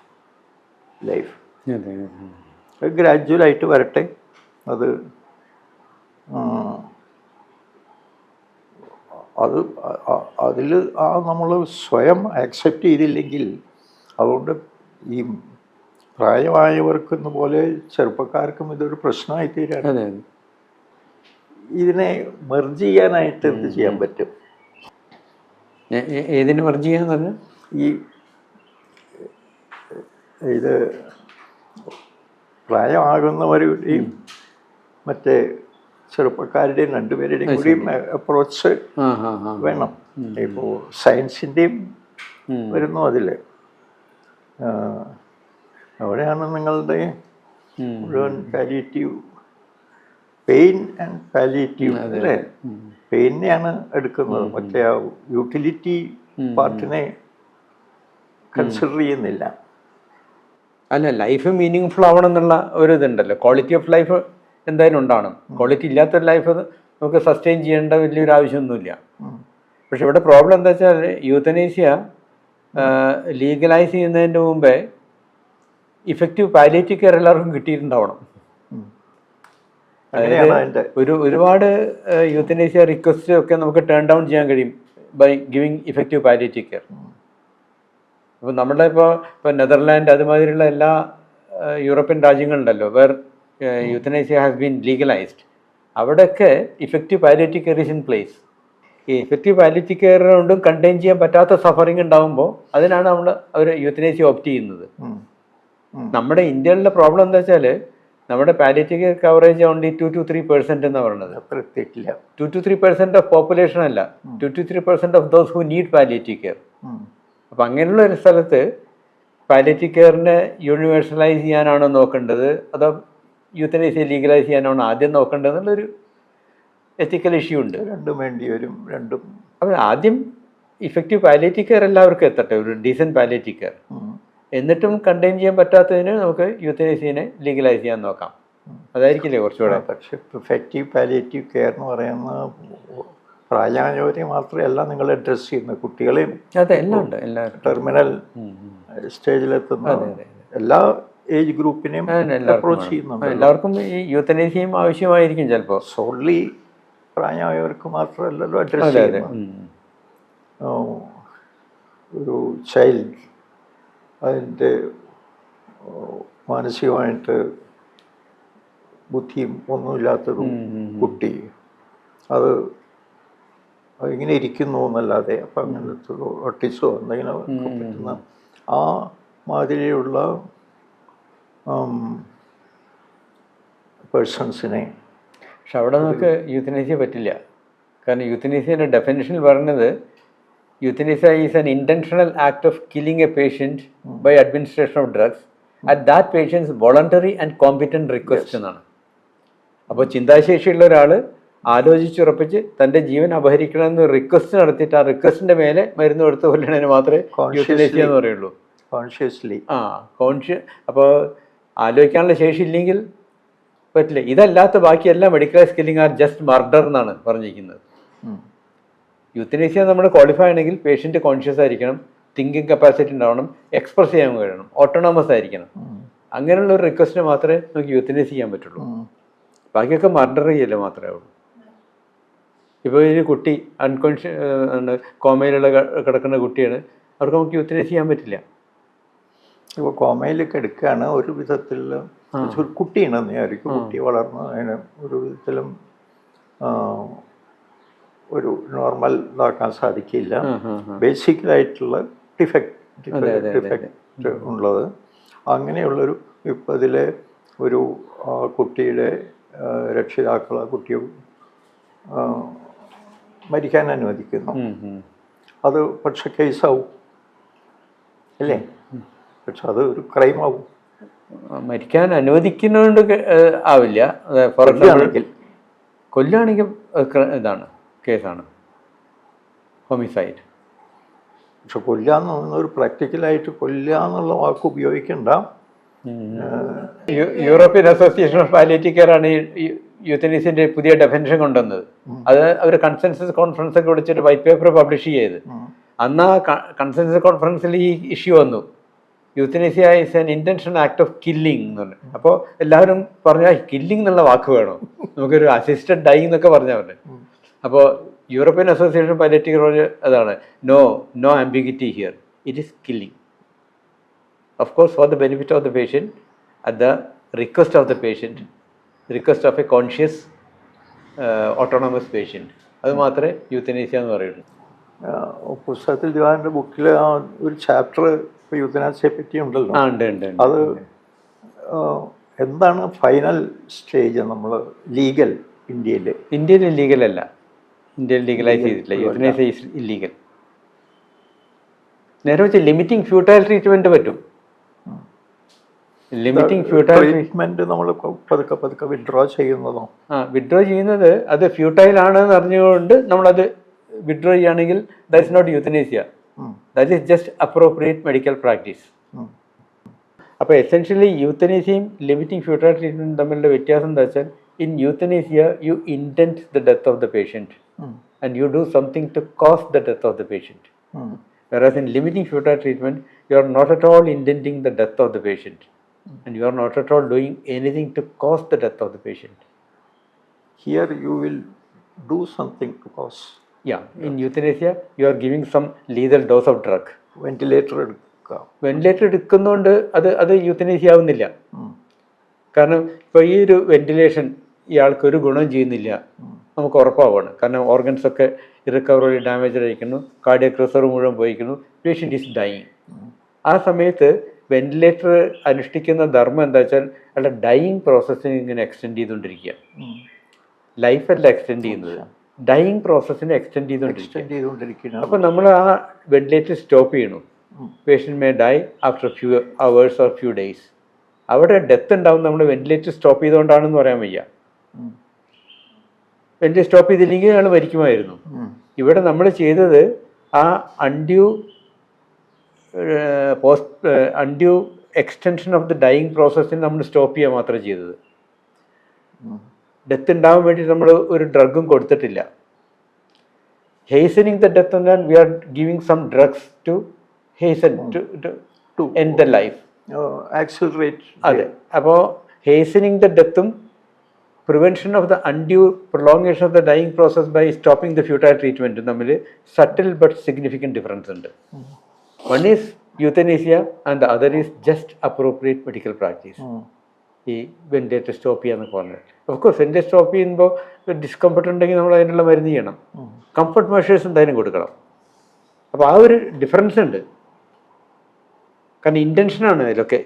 [SPEAKER 2] life. ഗ്രാജുവലായിട്ട് വരട്ടെ. അത് അതിൽ നമ്മൾ സ്വയം ആക്സെപ്റ്റ് ചെയ്തില്ലെങ്കിൽ, അതുകൊണ്ട് ഈ പ്രായമായവർക്കെന്ന പോലെ ചെറുപ്പക്കാർക്കും ഇതൊരു പ്രശ്നമായി തീരാണ്. ഇതിനെ മെർജ് ചെയ്യാനായിട്ട് എന്ത് ചെയ്യാൻ പറ്റും?
[SPEAKER 1] ഏതിന് മെർജ് ചെയ്യാന്ന് പറഞ്ഞു?
[SPEAKER 2] ഈ ഇത് പ്രായമാകുന്നവരുടെയും മറ്റേ ചെറുപ്പക്കാരുടെയും രണ്ടുപേരുടെയും കൂടിയും അപ്രോച്ച് വേണം. ഇപ്പോൾ സയൻസിൻ്റെയും വരുന്നു അതിൽ. അവിടെയാണ് നിങ്ങളുടെ മുഴുവൻ പാലിയേറ്റീവ് പെയിൻ ആൻഡ് പാലിയേറ്റീവ് അല്ലേ? പെയിനെയാണ് എടുക്കുന്നത്, മറ്റേ ആ യൂട്ടിലിറ്റി പാർട്ടിനെ കൺസിഡർ ചെയ്യുന്നില്ല.
[SPEAKER 1] അല്ല, ലൈഫ് മീനിങ് ഫുൾ ആവണം എന്നുള്ള ഒരു ഇതുണ്ടല്ലോ. ക്വാളിറ്റി ഓഫ് ലൈഫ് എന്തായാലും ഉണ്ടാവണം. ക്വാളിറ്റി ഇല്ലാത്തൊരു ലൈഫ് നമുക്ക് സസ്റ്റെയിൻ ചെയ്യേണ്ട വലിയൊരു ആവശ്യമൊന്നുമില്ല. പക്ഷെ ഇവിടെ പ്രോബ്ലം എന്താ വെച്ചാൽ യൂത്തനേഷ്യ ലീഗലൈസ് ചെയ്യുന്നതിന് മുമ്പേ ഇഫക്റ്റീവ് പാലിയേറ്റീവ് കെയർ എല്ലാവർക്കും കിട്ടിയിട്ടുണ്ടാവണം. അതായത് ഒരുപാട് യൂത്തനേഷ്യ റിക്വസ്റ്റ് ഒക്കെ നമുക്ക് ടേൺ ഡൗൺ ചെയ്യാൻ കഴിയും by giving effective palliative care. അപ്പോൾ നമ്മുടെ ഇപ്പോൾ നെതർലാൻഡ് അതുമാതിരിയുള്ള എല്ലാ യൂറോപ്യൻ രാജ്യങ്ങളുണ്ടല്ലോ where euthanasia has been legalised, അവിടെയൊക്കെ effective palliative care is in place. ഈ ഇഫക്റ്റീവ് പാലിയേറ്റീവ് കെയർ കൊണ്ടും കണ്ടെയ്ൻ ചെയ്യാൻ പറ്റാത്ത സഫറിങ് ഉണ്ടാകുമ്പോൾ അതിനാണ് അവർ യൂത്തനേഷ്യ ഓപ്റ്റ് ചെയ്യുന്നത്. നമ്മുടെ ഇന്ത്യയിലുള്ള പ്രോബ്ലം എന്താ വെച്ചാൽ നമ്മുടെ palliative care coverage only 2 to 3% എന്നാണ് പറയുന്നത്. 2 to 3% ഓഫ് പോപ്പുലേഷൻ അല്ല, 2 to 3% of those who need palliative care. അപ്പം അങ്ങനെയുള്ള ഒരു സ്ഥലത്ത് പാലിയേറ്റീവ് കെയറിനെ യൂണിവേഴ്സലൈസ് ചെയ്യാനാണോ നോക്കേണ്ടത് അതോ യൂത്തനേഷ്യ ലീഗലൈസ് ചെയ്യാനാണോ ആദ്യം നോക്കേണ്ടത് എന്നുള്ളൊരു എത്തിക്കൽ ഇഷ്യൂ ഉണ്ട്.
[SPEAKER 2] രണ്ടും വേണ്ടി വരും. രണ്ടും
[SPEAKER 1] അപ്പോൾ ആദ്യം ഇഫക്റ്റീവ് പാലിയേറ്റീവ് കെയർ എല്ലാവർക്കും എത്തട്ടെ, ഒരു ഡീസൻറ്റ് പാലിയേറ്റീവ് കെയർ. എന്നിട്ടും കണ്ടെയ്ൻ ചെയ്യാൻ പറ്റാത്തതിന് നമുക്ക് യൂത്തനേഷ്യനെ ലീഗലൈസ് ചെയ്യാൻ നോക്കാം. അതായിരിക്കില്ലേ കുറച്ചുകൂടെ.
[SPEAKER 2] പക്ഷേ ഇഫക്റ്റീവ് പാലിയേറ്റീവ് കെയർ എന്ന് പറയുന്ന പ്രായമായവരെ മാത്രമല്ല നിങ്ങൾ അഡ്രസ്സ് ചെയ്യുന്ന കുട്ടികളെയും
[SPEAKER 1] എല്ലാം ഉണ്ട്.
[SPEAKER 2] ടെർമിനൽ സ്റ്റേജിലെത്തുന്ന എല്ലാ ഏജ് ഗ്രൂപ്പിനെയും അപ്രോച്ച് ചെയ്യുന്നുണ്ട്.
[SPEAKER 1] എല്ലാവർക്കും ഈ യൂത്തനേഷ്യയും ആവശ്യമായിരിക്കും ചിലപ്പോൾ.
[SPEAKER 2] സോൺലി പ്രായമായവർക്ക് മാത്രമല്ലല്ലോ അഡ്രസ്സ് ചെയ്യുന്നത്. ഒരു ചൈൽഡ് അതിൻ്റെ മാനസികമായിട്ട് ബുദ്ധിയും ഒന്നുമില്ലാത്തൊരു കുട്ടി അത് ഇങ്ങനെ ഇരിക്കുന്നു എന്നല്ലാതെ അപ്പം അങ്ങനത്തെ ഒട്ടിസോ എന്തെങ്കിലും പറ്റുന്ന ആ മാതിരിയുള്ള പേഴ്സൺസിനെ.
[SPEAKER 1] പക്ഷെ അവിടെ നമുക്ക് യൂത്തനേഷ്യ പറ്റില്ല. കാരണം യൂത്തനേഷ്യയുടെ ഡെഫിനിഷനിൽ പറയുന്നത് euthanasia is an intentional act of killing a patient by administration of drugs at that patient's voluntary and competent request എന്നാണ്. അപ്പോൾ ചിന്താശേഷിയുള്ള ഒരാൾ ആലോചിച്ചുറപ്പിച്ച് തൻ്റെ ജീവൻ അപഹരിക്കണമെന്ന് റിക്വസ്റ്റ് നടത്തിയിട്ട് ആ റിക്വസ്റ്റിൻ്റെ മേലെ മരുന്ന് കൊടുത്ത് കൊല്ലണതിന് മാത്രമേ യൂത്തനേഷ്യ എന്ന് പറയുള്ളൂ.
[SPEAKER 2] കോൺഷ്യസ്ലി
[SPEAKER 1] അപ്പോൾ ആലോചിക്കാനുള്ള ശേഷി ഇല്ലെങ്കിൽ പറ്റില്ല. ഇതല്ലാത്ത ബാക്കിയെല്ലാം മെഡിക്കലൈസ് കില്ലിംഗ് ആർ ജസ്റ്റ് മർഡർ എന്നാണ് പറഞ്ഞിരിക്കുന്നത്. യൂത്തനേഷ്യ നമ്മൾ ക്വാളിഫൈ ആണെങ്കിൽ പേഷ്യൻ്റ് കോൺഷ്യസ് ആയിരിക്കണം, തിങ്കിങ് കപ്പാസിറ്റി ഉണ്ടാവണം, എക്സ്പ്രസ് ചെയ്യാൻ കഴിയണം, ഓട്ടോണമസ് ആയിരിക്കണം. അങ്ങനെയുള്ള ഒരു റിക്വസ്റ്റിന് മാത്രമേ നമുക്ക് യൂത്തനേഷ്യ ചെയ്യാൻ പറ്റുള്ളൂ. ബാക്കിയൊക്കെ മർഡർ ചെയ്യല്ലേ മാത്രമേ ഉള്ളൂ. ഇപ്പോൾ ഒരു കുട്ടി അൺകോൺഷ്യസ് കോമയിലുള്ള കിടക്കുന്ന കുട്ടിയാണ്, അവർക്ക് നമുക്ക് യൂത്തനേഷ്യ ചെയ്യാൻ പറ്റില്ല.
[SPEAKER 2] ഇപ്പോൾ കോമയിലൊക്കെ എടുക്കുകയാണ് ഒരു വിധത്തിൽ ഒരു കുട്ടിയാണെന്ന് വിചാരിക്കും. കുട്ടി വളർന്ന് അതിന് ഒരു വിധത്തിലും ഒരു നോർമൽ ഇതാക്കാൻ സാധിക്കില്ല. ബേസിക്കലായിട്ടുള്ള ഡിഫക്റ്റ് ഉള്ളത്. അങ്ങനെയുള്ളൊരു ഇപ്പം ഇതിലെ ഒരു കുട്ടിയുടെ രക്ഷിതാക്കൾ ആ കുട്ടിയെ മരിക്കാൻ അനുവദിക്കുന്നു. അത് പക്ഷെ കേസാവും അല്ലേ? പക്ഷെ അത് ഒരു ക്രൈം ആവും.
[SPEAKER 1] മരിക്കാൻ അനുവദിക്കുന്നതുകൊണ്ട് ആവില്ല. ഫോർ എക്സാമ്പിൾ കൊല്ലുകയാണെങ്കിൽ ഇതാണ് കേസാണ്, ഹോമിസൈഡ്.
[SPEAKER 2] പക്ഷെ കൊല്ലാന്ന് ഒരു പ്രാക്ടിക്കലായിട്ട് കൊല്ലാന്നുള്ള വാക്ക് ഉപയോഗിക്കണ്ട.
[SPEAKER 1] European association of palliative care ആണ് ഈ യൂത്തനേഷ്യൻ്റെ പുതിയ ഡെഫിനിഷൻ കൊണ്ടുവന്നത്. അത് അവർ കൺസെൻസസ് കോൺഫറൻസ് ഒക്കെ വിളിച്ചിട്ട് വൈറ്റ് പേപ്പർ പബ്ലിഷ് ചെയ്ത് അന്ന് ആ കൺസെൻസസ് കോൺഫറൻസിൽ ഈ ഇഷ്യൂ വന്നു. Euthanasia is an intentional act of killing എന്ന് പറഞ്ഞു. അപ്പോൾ എല്ലാവരും പറഞ്ഞാൽ കില്ലിംഗ് എന്നുള്ള വാക്ക് വേണോ, നമുക്കൊരു അസിസ്റ്റഡ് ഡൈ എന്നൊക്കെ പറഞ്ഞാൽ പറഞ്ഞു. അപ്പോൾ യൂറോപ്യൻ അസോസിയേഷൻ പാലിയേറ്റീവ് കെയർ അതാണ്, no ambiguity here, it is killing. Of course for the benefit of the patient at the request of the patient, request of a conscious autonomous patient. അത് മാത്രമേ euthanasia എന്ന് പറയുള്ളൂ.
[SPEAKER 2] പുസ്തകത്തിൽ ദിവാന്റെ ബുക്കിൽ ആ ഒരു chapter ഇപ്പോൾ യൂത്തനാസിയെ പറ്റി ഉണ്ടല്ലോ.
[SPEAKER 1] ആ ഉണ്ട് ഉണ്ട് ഉണ്ട്.
[SPEAKER 2] അത് എന്താണ് ഫൈനൽ സ്റ്റേജ് നമ്മൾ ലീഗൽ ഇന്ത്യയിൽ?
[SPEAKER 1] ഇന്ത്യയിൽ ഇല്ലീഗൽ അല്ല, ഇന്ത്യയിൽ ലീഗലൈസ് ചെയ്തിട്ടില്ല. യൂത്തനേസിയ ഈസ് ഇല്ലീഗൽ. നേരെ വെച്ച് ലിമിറ്റിംഗ് ഫ്യൂട്ടൈൽ ട്രീറ്റ്മെന്റ് പറ്റും. ലിമിറ്റിംഗ് ഫ്യൂട്ടൈൽ
[SPEAKER 2] ട്രീറ്റ്മെന്റ് നമ്മൾ പതുക്കെ പതുക്കെ വിഡ്രോ ചെയ്യുന്നതോ?
[SPEAKER 1] വിഡ്രോ ചെയ്യുന്നത് അത് ഫ്യൂട്ടൈൽ ആണെന്ന് അറിഞ്ഞുകൊണ്ട് നമ്മളത് വിഡ്രോ ചെയ്യുകയാണെങ്കിൽ that is not euthanasia, that is just appropriate medical practice. അപ്പോൾ എസെൻഷ്യലി യൂത്തനേസിയയും ലിമിറ്റിംഗ് ഫ്യൂട്ടൈൽ ട്രീറ്റ്മെൻറ്റും തമ്മിലുള്ള വ്യത്യാസം എന്താ വെച്ചാൽ, in euthanasia you intent the death of the patient and you do something to cause the death of the patient. Whereas in limiting futile treatment, you are not at all intenting the death of the patient, and you are not at all doing anything to cause the death of the patient.
[SPEAKER 2] Here you will do something to cause.
[SPEAKER 1] Yeah, in euthanasia, you are giving some lethal dose of drug.
[SPEAKER 2] Ventilator എടുക്കുക.
[SPEAKER 1] Ventilator എടുക്കുന്നതുകൊണ്ട് അത് യൂത്തനേസിയ ആവുന്നില്ല. കാരണം ഇപ്പോൾ ഈ ഒരു ventilation ഇയാൾക്ക് ഒരു ഗുണം ചെയ്യുന്നില്ല നമുക്ക് ഉറപ്പാവുകയാണ്. കാരണം ഓർഗൻസ് ഒക്കെ ഇറിക്കവറബിളി ഡാമേജ് ആയിരിക്കുന്നു, കാർഡിയക് റിസർവ് മുഴുവൻ പോയിരിക്കുന്നു, പേഷ്യൻ്റ് ഈസ് ഡൈയിങ്. ആ സമയത്ത് വെന്റിലേറ്റർ അനുഷ്ഠിക്കുന്ന ധർമ്മം എന്താ വെച്ചാൽ അയാളുടെ ഡൈയിങ് പ്രോസസ്സിനെ ഇങ്ങനെ എക്സ്റ്റെൻഡ് ചെയ്തുകൊണ്ടിരിക്കുക. ലൈഫല്ല എക്സ്റ്റെൻഡ് ചെയ്യുന്നത്, ഡൈയിങ് പ്രോസസ്സിനെ എക്സ്റ്റെൻഡ് ചെയ്തുകൊണ്ടിരിക്കുക. അപ്പോൾ നമ്മൾ ആ വെന്റിലേറ്റർ സ്റ്റോപ്പ് ചെയ്യണം. Patient may die after few hours or few days. അവിടെ ഡെത്ത് ഉണ്ടാവും നമ്മൾ വെന്റിലേറ്റർ സ്റ്റോപ്പ് ചെയ്തുകൊണ്ടാണെന്ന് പറയാൻ വയ്യ. വെന്റിലേറ്റർ സ്റ്റോപ്പ് ചെയ്തില്ലെങ്കിൽ അയാൾ മരിക്കുമായിരുന്നു. ഇവിടെ നമ്മൾ ചെയ്തത് ആ undue extension of the dying പ്രോസസ്സിന് നമ്മൾ സ്റ്റോപ്പ് ചെയ്യുക മാത്രമേ ചെയ്തത്. ഡെത്ത് ഉണ്ടാവാൻ വേണ്ടി നമ്മൾ ഒരു ഡ്രഗും കൊടുത്തിട്ടില്ല. ഹേസനിങ് ദ ഡെത്ത് എന്നാൽ we are giving some drugs to hasten to end the life,
[SPEAKER 2] accelerate.
[SPEAKER 1] അതെ. അപ്പോൾ ഹേസനിങ് ദ ഡെത്തും prevention of the undue prolongation of the dying process by stopping the futile ട്രീറ്റ്മെൻറ്റും തമ്മിൽ സട്ടിൽ ബട്ട് സിഗ്നിഫിക്കൻറ്റ് ഡിഫറൻസ് ഉണ്ട്. One is euthanasia and the other is just appropriate medical practice. ഈ ventilator stop ചെയ്യാന്നൊക്കെ പറഞ്ഞത്. Of course ventilator stop ചെയ്യുമ്പോൾ discomfort ഉണ്ടെങ്കിൽ നമ്മൾ അതിനുള്ള മരുന്ന് ചെയ്യണം, കംഫർട്ട് മെഷേഴ്സ് എന്തായാലും കൊടുക്കണം. അപ്പോൾ ആ ഒരു ഡിഫറൻസ് ഉണ്ട്. കാരണം ഇൻറ്റൻഷനാണ് ഇതിലൊക്കെ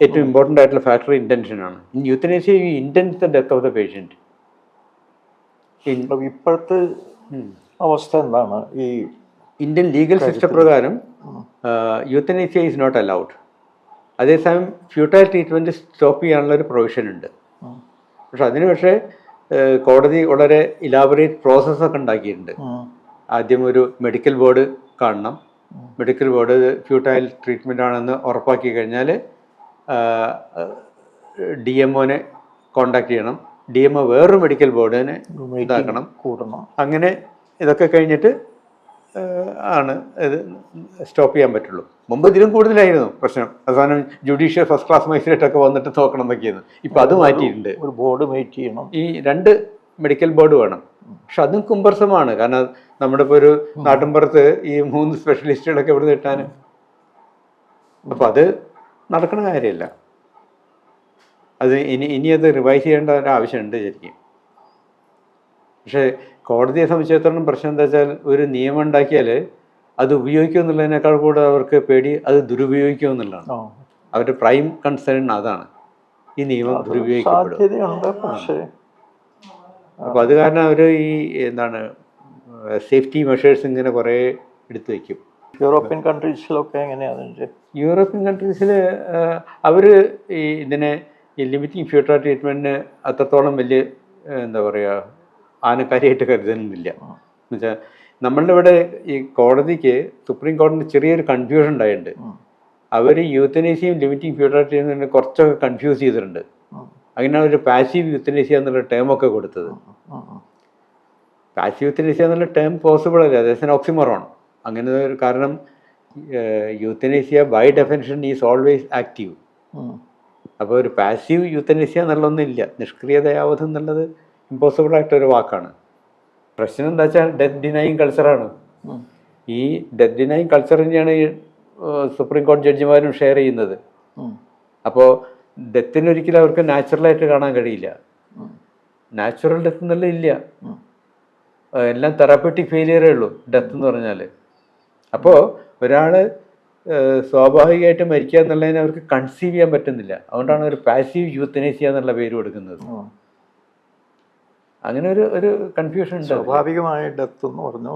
[SPEAKER 1] ഏറ്റവും ഇമ്പോർട്ടൻ്റ് ആയിട്ടുള്ള ഫാക്ടർ. ഇൻറ്റൻഷനാണ്. In euthanasia you intent the death of the patient.
[SPEAKER 2] ഇപ്പോഴത്തെ അവസ്ഥ എന്താണ്? ഈ
[SPEAKER 1] ഇന്ത്യൻ ലീഗൽ സിസ്റ്റം പ്രകാരം യൂത്തനേസിയ ഈസ് നോട്ട് അലൗഡ്. അതേസമയം ഫ്യൂട്ടൈൽ ട്രീറ്റ്മെൻറ്റ് സ്റ്റോപ്പ് ചെയ്യാനുള്ള ഒരു പ്രൊവിഷൻ ഉണ്ട്. പക്ഷെ അതിന് പക്ഷേ കോടതി വളരെ ഇലാബറേറ്റ് പ്രോസസ്സൊക്കെ ഉണ്ടാക്കിയിട്ടുണ്ട്. ആദ്യം ഒരു മെഡിക്കൽ ബോർഡ് കാണണം. മെഡിക്കൽ ബോർഡ് ഫ്യൂട്ടൈൽ ട്രീറ്റ്മെൻ്റ് ആണെന്ന് ഉറപ്പാക്കി കഴിഞ്ഞാൽ DMOനെ കോണ്ടാക്ട് ചെയ്യണം. DMO വേറൊരു മെഡിക്കൽ ബോർഡിനെ ഇതാക്കണം, കൂടണം. അങ്ങനെ ഇതൊക്കെ കഴിഞ്ഞിട്ട് ആണ് ഇത് സ്റ്റോപ്പ് ചെയ്യാൻ പറ്റുള്ളൂ. മുമ്പ് ഇതിലും കൂടുതലായിരുന്നു പ്രശ്നം. അവസാനം ജുഡീഷ്യൽ ഫസ്റ്റ് ക്ലാസ് മജിസ്ട്രേറ്റൊക്കെ വന്നിട്ട് നോക്കണം എന്നൊക്കെയായിരുന്നു. ഇപ്പം അത് മാറ്റിയിട്ടുണ്ട്.
[SPEAKER 2] ഒരു ബോർഡ് വെയിറ്റ് ചെയ്യണം.
[SPEAKER 1] ഈ 2 മെഡിക്കൽ ബോർഡ് വേണം. പക്ഷെ അതും കുമ്പർസമാണ്. കാരണം നമ്മുടെ ഇപ്പോൾ ഒരു നാട്ടിൻപുറത്ത് ഈ 3 സ്പെഷ്യലിസ്റ്റുകളൊക്കെ ഇവിടെ കിട്ടാൻ. അപ്പം അത് നടക്കുന്ന കാര്യമല്ല. അത് ഇനി അത് റിവൈസ് ചെയ്യേണ്ട ഒരു ആവശ്യമുണ്ട് ശരിക്കും. പക്ഷേ കോടതിയെ സംബന്ധിച്ചിടത്തോളം പ്രശ്നം എന്താ വെച്ചാൽ, ഒരു നിയമം ഉണ്ടാക്കിയാൽ അത് ഉപയോഗിക്കും എന്നുള്ളതിനേക്കാൾ കൂടെ അവർക്ക് പേടി അത് ദുരുപയോഗിക്കും എന്നുള്ളതാണ്. അവരുടെ പ്രൈം കൺസേൺ അതാണ്, ഈ നിയമം ദുരുപയോഗിക്കപ്പെടും. അപ്പോൾ അത് കാരണം അവർ ഈ എന്താണ് സേഫ്റ്റി മെഷേഴ്സ് ഇങ്ങനെ കുറേ എടുത്തു വയ്ക്കും.
[SPEAKER 2] യൂറോപ്യൻ കൺട്രീസിലൊക്കെ എങ്ങനെയാണ്?
[SPEAKER 1] യൂറോപ്യൻ കൺട്രീസിൽ അവർ ഈ ഇതിനെ ഈ ലിമിറ്റിംഗ് ഫ്യൂട്ടൈൽ ട്രീറ്റ്മെൻറ്റിന് അത്രത്തോളം വലിയ എന്താ പറയുക ആനക്കാരിയായിട്ട് കരുതുന്നില്ല. എന്നുവെച്ചാൽ നമ്മളുടെ ഇവിടെ ഈ കോടതിക്ക് സുപ്രീം കോടതിന് ചെറിയൊരു കൺഫ്യൂഷൻ ഉണ്ടായിട്ടുണ്ട്. അവർ യൂത്തനേസിയയും ലിമിറ്റിംഗ് ഫ്യൂട്ടൈൽ ട്രീറ്റ്മെൻറ്റിനെ കുറച്ചൊക്കെ കൺഫ്യൂസ് ചെയ്തിട്ടുണ്ട്. അങ്ങനെയാണ് ഒരു പാസീവ് യൂത്തനേസിയ എന്നുള്ള ടേമൊക്കെ കൊടുത്തത്. പാസീവ് യൂത്തനേസിയ എന്നുള്ള ടേം പോസിബിൾ അല്ല, അതേസമയം ഓക്സിമോറോൺ. അങ്ങനെ ഒരു കാരണം euthanasia by definition is always active. അപ്പോൾ ഒരു പാസീവ് യൂത്തനേസിയ എന്നുള്ളതൊന്നും ഇല്ല. നിഷ്ക്രിയതയാവത് എന്നുള്ളത് ഇമ്പോസിബിളായിട്ടൊരു വാക്കാണ്. പ്രശ്നം എന്താ വെച്ചാൽ ഡെത്ത് ഡിനൈയിങ് കൾച്ചറാണ്. ഈ ഡെത്ത് ഡിനൈയിങ് കൾച്ചർ തന്നെയാണ് ഈ സുപ്രീം കോടതി ജഡ്ജിമാരും ഷെയർ ചെയ്യുന്നത്. അപ്പോൾ ഡെത്തിനൊരിക്കലും അവർക്ക് നാച്ചുറലായിട്ട് കാണാൻ കഴിയില്ല. നാച്ചുറൽ ഡെത്ത് എന്നുള്ള ഇല്ല. എല്ലാം തെറാപ്പറ്റിക് ഫെയിലിയറേ ഉള്ളൂ ഡെത്ത് എന്ന് പറഞ്ഞാൽ. അപ്പോൾ ഒരാൾ സ്വാഭാവികമായിട്ട് മരിക്കുക എന്നുള്ളതിനെ അവർക്ക് കൺസീവ് ചെയ്യാൻ പറ്റുന്നില്ല. അതുകൊണ്ടാണ് ഒരു പാസീവ് യൂത്തനേസിയ എന്നുള്ള പേര് കൊടുക്കുന്നത്. അങ്ങനെ ഒരു കൺഫ്യൂഷൻ ഉണ്ട്.
[SPEAKER 2] സ്വാഭാവികമായ ഡെത്ത് എന്ന് പറഞ്ഞ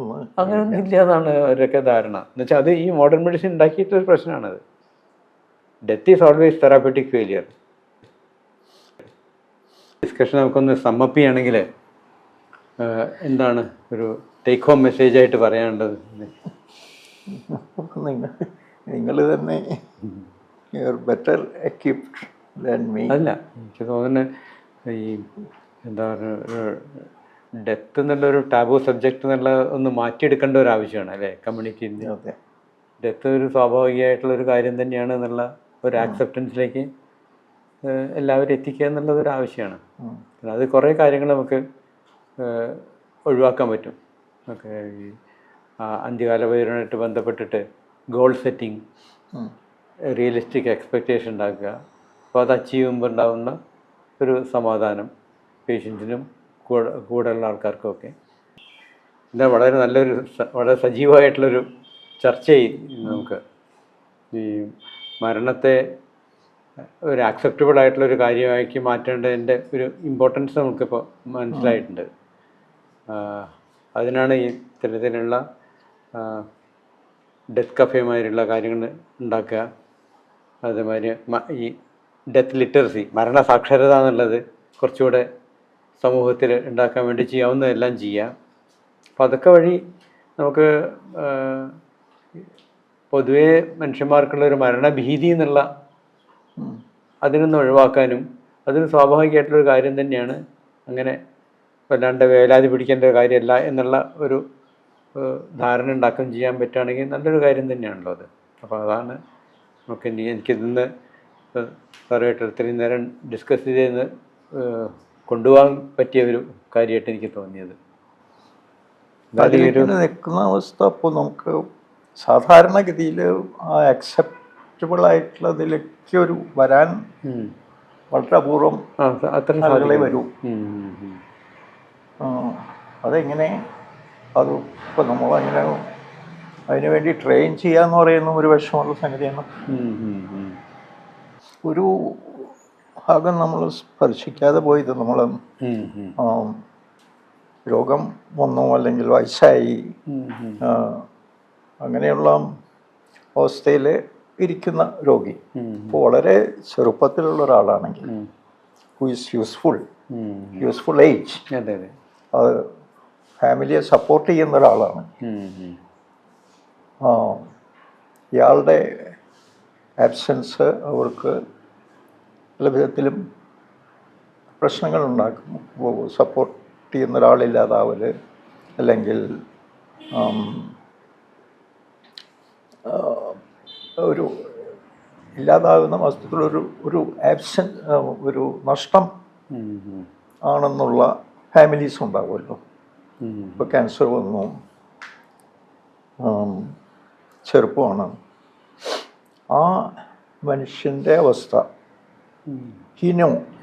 [SPEAKER 1] അങ്ങനെയൊന്നും ഇല്ല എന്നാണ് അവരൊക്കെ ധാരണ. എന്നുവെച്ചാൽ അത് ഈ മോഡേൺ മെഡിസിൻ ഉണ്ടാക്കിയിട്ടൊരു പ്രശ്നമാണത്. Death is always therapeutic failure. Discussion നമുക്കൊന്ന് സമ്മപ്പ് ചെയ്യുകയാണെങ്കിൽ എന്താണ് ഒരു ടേക്ക് ഹോം മെസ്സേജ് ആയിട്ട് പറയാനുള്ളത്?
[SPEAKER 2] നിങ്ങൾ തന്നെ ബെറ്റർ എക്യുപ്ഡ് ദാൻ മീ.
[SPEAKER 1] അല്ല, എനിക്ക് തോന്നുന്നത് ഈ എന്താ പറയുക, ഡെത്ത് എന്നുള്ളൊരു ടാബു സബ്ജക്റ്റ് എന്നുള്ള ഒന്ന് മാറ്റിയെടുക്കേണ്ട ഒരു ആവശ്യമാണ് അല്ലേ കമ്മ്യൂണിറ്റിയിൽ. ഡെത്ത് ഒരു സ്വാഭാവികമായിട്ടുള്ളൊരു കാര്യം തന്നെയാണ് എന്നുള്ള ഒരു ആക്സെപ്റ്റൻസിലേക്ക് എല്ലാവരും എത്തിക്കുക എന്നുള്ളത് ഒരു ആവശ്യമാണ്. അത് കുറേ കാര്യങ്ങൾ നമുക്ക് ഒഴിവാക്കാൻ പറ്റും. ഓക്കെ, ഈ അന്ത്യകാല പരിപാടിയായിട്ട് ബന്ധപ്പെട്ടിട്ട് ഗോൾ സെറ്റിംഗ്, റിയലിസ്റ്റിക് എക്സ്പെക്റ്റേഷൻ ഉണ്ടാക്കുക. അപ്പോൾ അത് അച്ചീവ് ചെയ്യുമ്പോൾ ഉണ്ടാകുന്ന ഒരു സമാധാനം പേഷ്യൻസിനും കൂടെയുള്ള ആൾക്കാർക്കുമൊക്കെ. എന്താ വളരെ നല്ലൊരു വളരെ സജീവമായിട്ടുള്ളൊരു ചർച്ച നമുക്ക് ഈ മരണത്തെ ഒരു ആക്സെപ്റ്റബിൾ ആയിട്ടുള്ളൊരു കാര്യമാക്കി മാറ്റേണ്ടതിൻ്റെ ഒരു ഇമ്പോർട്ടൻസ് നമുക്കിപ്പോൾ മനസ്സിലായിട്ടുണ്ട്. അതിനാണ് ഈ തരത്തിലുള്ള ഡെത്ത് കഫേമാതിരിയുള്ള കാര്യങ്ങൾ ഉണ്ടാക്കുക. അതേമാതിരി ഈ ഡെത്ത് ലിറ്ററസി, മരണ സാക്ഷരത എന്നുള്ളത് കുറച്ചുകൂടെ സമൂഹത്തിൽ ഉണ്ടാക്കാൻ വേണ്ടി ചെയ്യാവുന്നതെല്ലാം ചെയ്യാം. അപ്പോൾ അതൊക്കെ വഴി നമുക്ക് പൊതുവേ മനുഷ്യന്മാർക്കുള്ളൊരു മരണഭീതി എന്നുള്ള അതിനൊന്ന് ഒഴിവാക്കാനും അതൊരു സ്വാഭാവികമായിട്ടുള്ളൊരു കാര്യം തന്നെയാണ്. അങ്ങനെ വല്ലാണ്ട് വേലാതി പിടിക്കേണ്ട കാര്യമല്ല എന്നുള്ള ഒരു ധാരണ ഉണ്ടാക്കുകയും ചെയ്യാൻ പറ്റുകയാണെങ്കിൽ നല്ലൊരു കാര്യം തന്നെയാണല്ലോ അത്. അപ്പോൾ അതാണ് നമുക്ക് എനിക്കിന്ന് സാറുമായിട്ട് ഇത്രയും നേരം ഡിസ്കസ് ചെയ്തെന്ന് കൊണ്ടുപോകാൻ പറ്റിയ ഒരു കാര്യമായിട്ട് എനിക്ക് തോന്നിയത്.
[SPEAKER 2] നിൽക്കുന്ന അവസ്ഥ അപ്പോൾ നമുക്ക് സാധാരണഗതിയിൽ ആ അക്സെപ്റ്റബിൾ ആയിട്ടുള്ളതിലേക്ക് ഒരു വരാൻ വളരെ അപൂർവം ആളുകളെ വരൂ. അതെങ്ങനെ അത് ഇപ്പം നമ്മളങ്ങനെ അതിനു വേണ്ടി ട്രെയിൻ ചെയ്യാന്ന് പറയുന്ന ഒരു വിഷമമുള്ള സംഗതിയാണ്. ഒരു ഭാഗം നമ്മൾ സ്പർശിക്കാതെ പോയത് നമ്മൾ രോഗം വന്നു അല്ലെങ്കിൽ വയസ്സായി അങ്ങനെയുള്ള അവസ്ഥയിൽ ഇരിക്കുന്ന രോഗി ഇപ്പോൾ വളരെ ചെറുപ്പത്തിലുള്ള ഒരാളാണെങ്കിൽ ഹു ഈസ് യൂസ്ഫുൾ ഏജ്, അത് ഫാമിലിയെ സപ്പോർട്ട് ചെയ്യുന്ന ഒരാളാണ്, ഇയാളുടെ ആബ്സെൻസ് അവർക്ക് പല വിധത്തിലും പ്രശ്നങ്ങളുണ്ടാക്കും. സപ്പോർട്ട് ചെയ്യുന്ന ഒരാളില്ലാതാവൽ അല്ലെങ്കിൽ ഒരു ഇല്ലാതാകുന്ന വസ്തുക്കളൊരു ഒരു നഷ്ടം ആണെന്നുള്ള ഫാമിലീസ് ഉണ്ടാവുമല്ലോ. ഇപ്പോൾ ക്യാൻസർ വന്നു, ചെറുപ്പമാണ്, ആ മനുഷ്യൻ്റെ അവസ്ഥ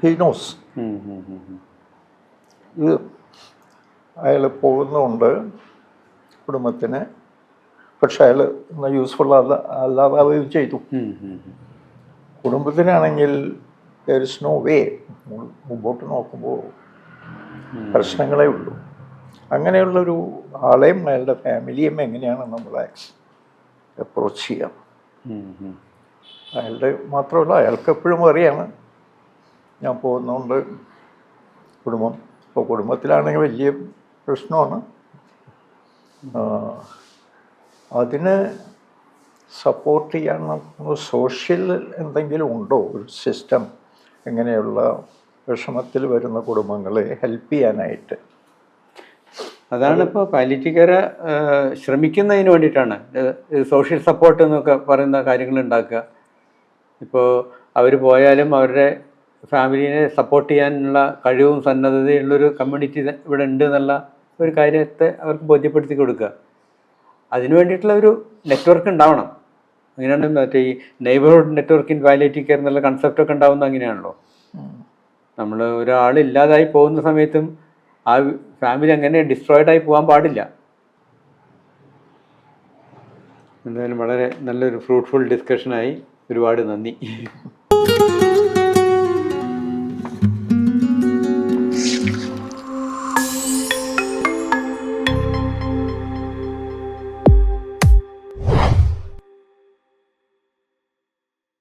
[SPEAKER 2] ഹീനോസ്. ഇത് അയാൾ പോകുന്നുണ്ട് കുടുംബത്തിന്, പക്ഷെ അയാൾ യൂസ്ഫുൾ അല്ലാതാവുകയും ചെയ്തു. കുടുംബത്തിനാണെങ്കിൽ there is no way, മുമ്പോട്ട് നോക്കുമ്പോൾ പ്രശ്നങ്ങളേ ഉള്ളൂ. അങ്ങനെയുള്ളൊരു ആളെയും അയാളുടെ ഫാമിലിയും എങ്ങനെയാണ് നമ്മൾ അപ്രോച്ച് ചെയ്യാം? അയാളുടെ മാത്രമല്ല, അയാൾക്ക് എപ്പോഴും അറിയാണ് ഞാൻ പോകുന്നതുകൊണ്ട് കുടുംബം. ഇപ്പോൾ കുടുംബത്തിലാണെങ്കിൽ വലിയ പ്രശ്നമാണ്. അതിന് സപ്പോർട്ട് ചെയ്യാൻ സോഷ്യൽ എന്തെങ്കിലും ഉണ്ടോ, ഒരു സിസ്റ്റം എങ്ങനെയുള്ള വിഷമത്തിൽ വരുന്ന കുടുംബങ്ങളെ ഹെൽപ്പ് ചെയ്യാനായിട്ട്?
[SPEAKER 1] അതാണ് ഇപ്പോൾ പാലിയേറ്റീവ് കെയർ ശ്രമിക്കുന്നതിന് വേണ്ടിയിട്ടാണ് സോഷ്യൽ സപ്പോർട്ട് എന്നൊക്കെ പറയുന്ന കാര്യങ്ങൾ ഉണ്ടാക്കുക. ഇപ്പോൾ അവർ പോയാലും അവരുടെ ഫാമിലിനെ സപ്പോർട്ട് ചെയ്യാനുള്ള കഴിവും സന്നദ്ധതയുള്ളൊരു കമ്മ്യൂണിറ്റി ഇവിടെ ഉണ്ട് എന്നുള്ള ഒരു കാര്യത്തെ അവർക്ക് ബോധ്യപ്പെടുത്തി കൊടുക്കുക. അതിനു വേണ്ടിയിട്ടുള്ള ഒരു നെറ്റ്വർക്ക് ഉണ്ടാവണം. അങ്ങനെയാണ് മറ്റേ ഈ neighbourhood network in palliative care എന്നുള്ള കൺസെപ്റ്റൊക്കെ ഉണ്ടാവുന്നത് അങ്ങനെയാണല്ലോ. നമ്മൾ ഒരാളില്ലാതായി പോകുന്ന സമയത്തും ആ ഫാമിലി അങ്ങനെ ഡിസ്ട്രോയിഡായി പോകാൻ പാടില്ല. എന്തായാലും വളരെ നല്ലൊരു ഫ്രൂട്ട്ഫുൾ ഡിസ്കഷനായി. ഒരുപാട് നന്ദി.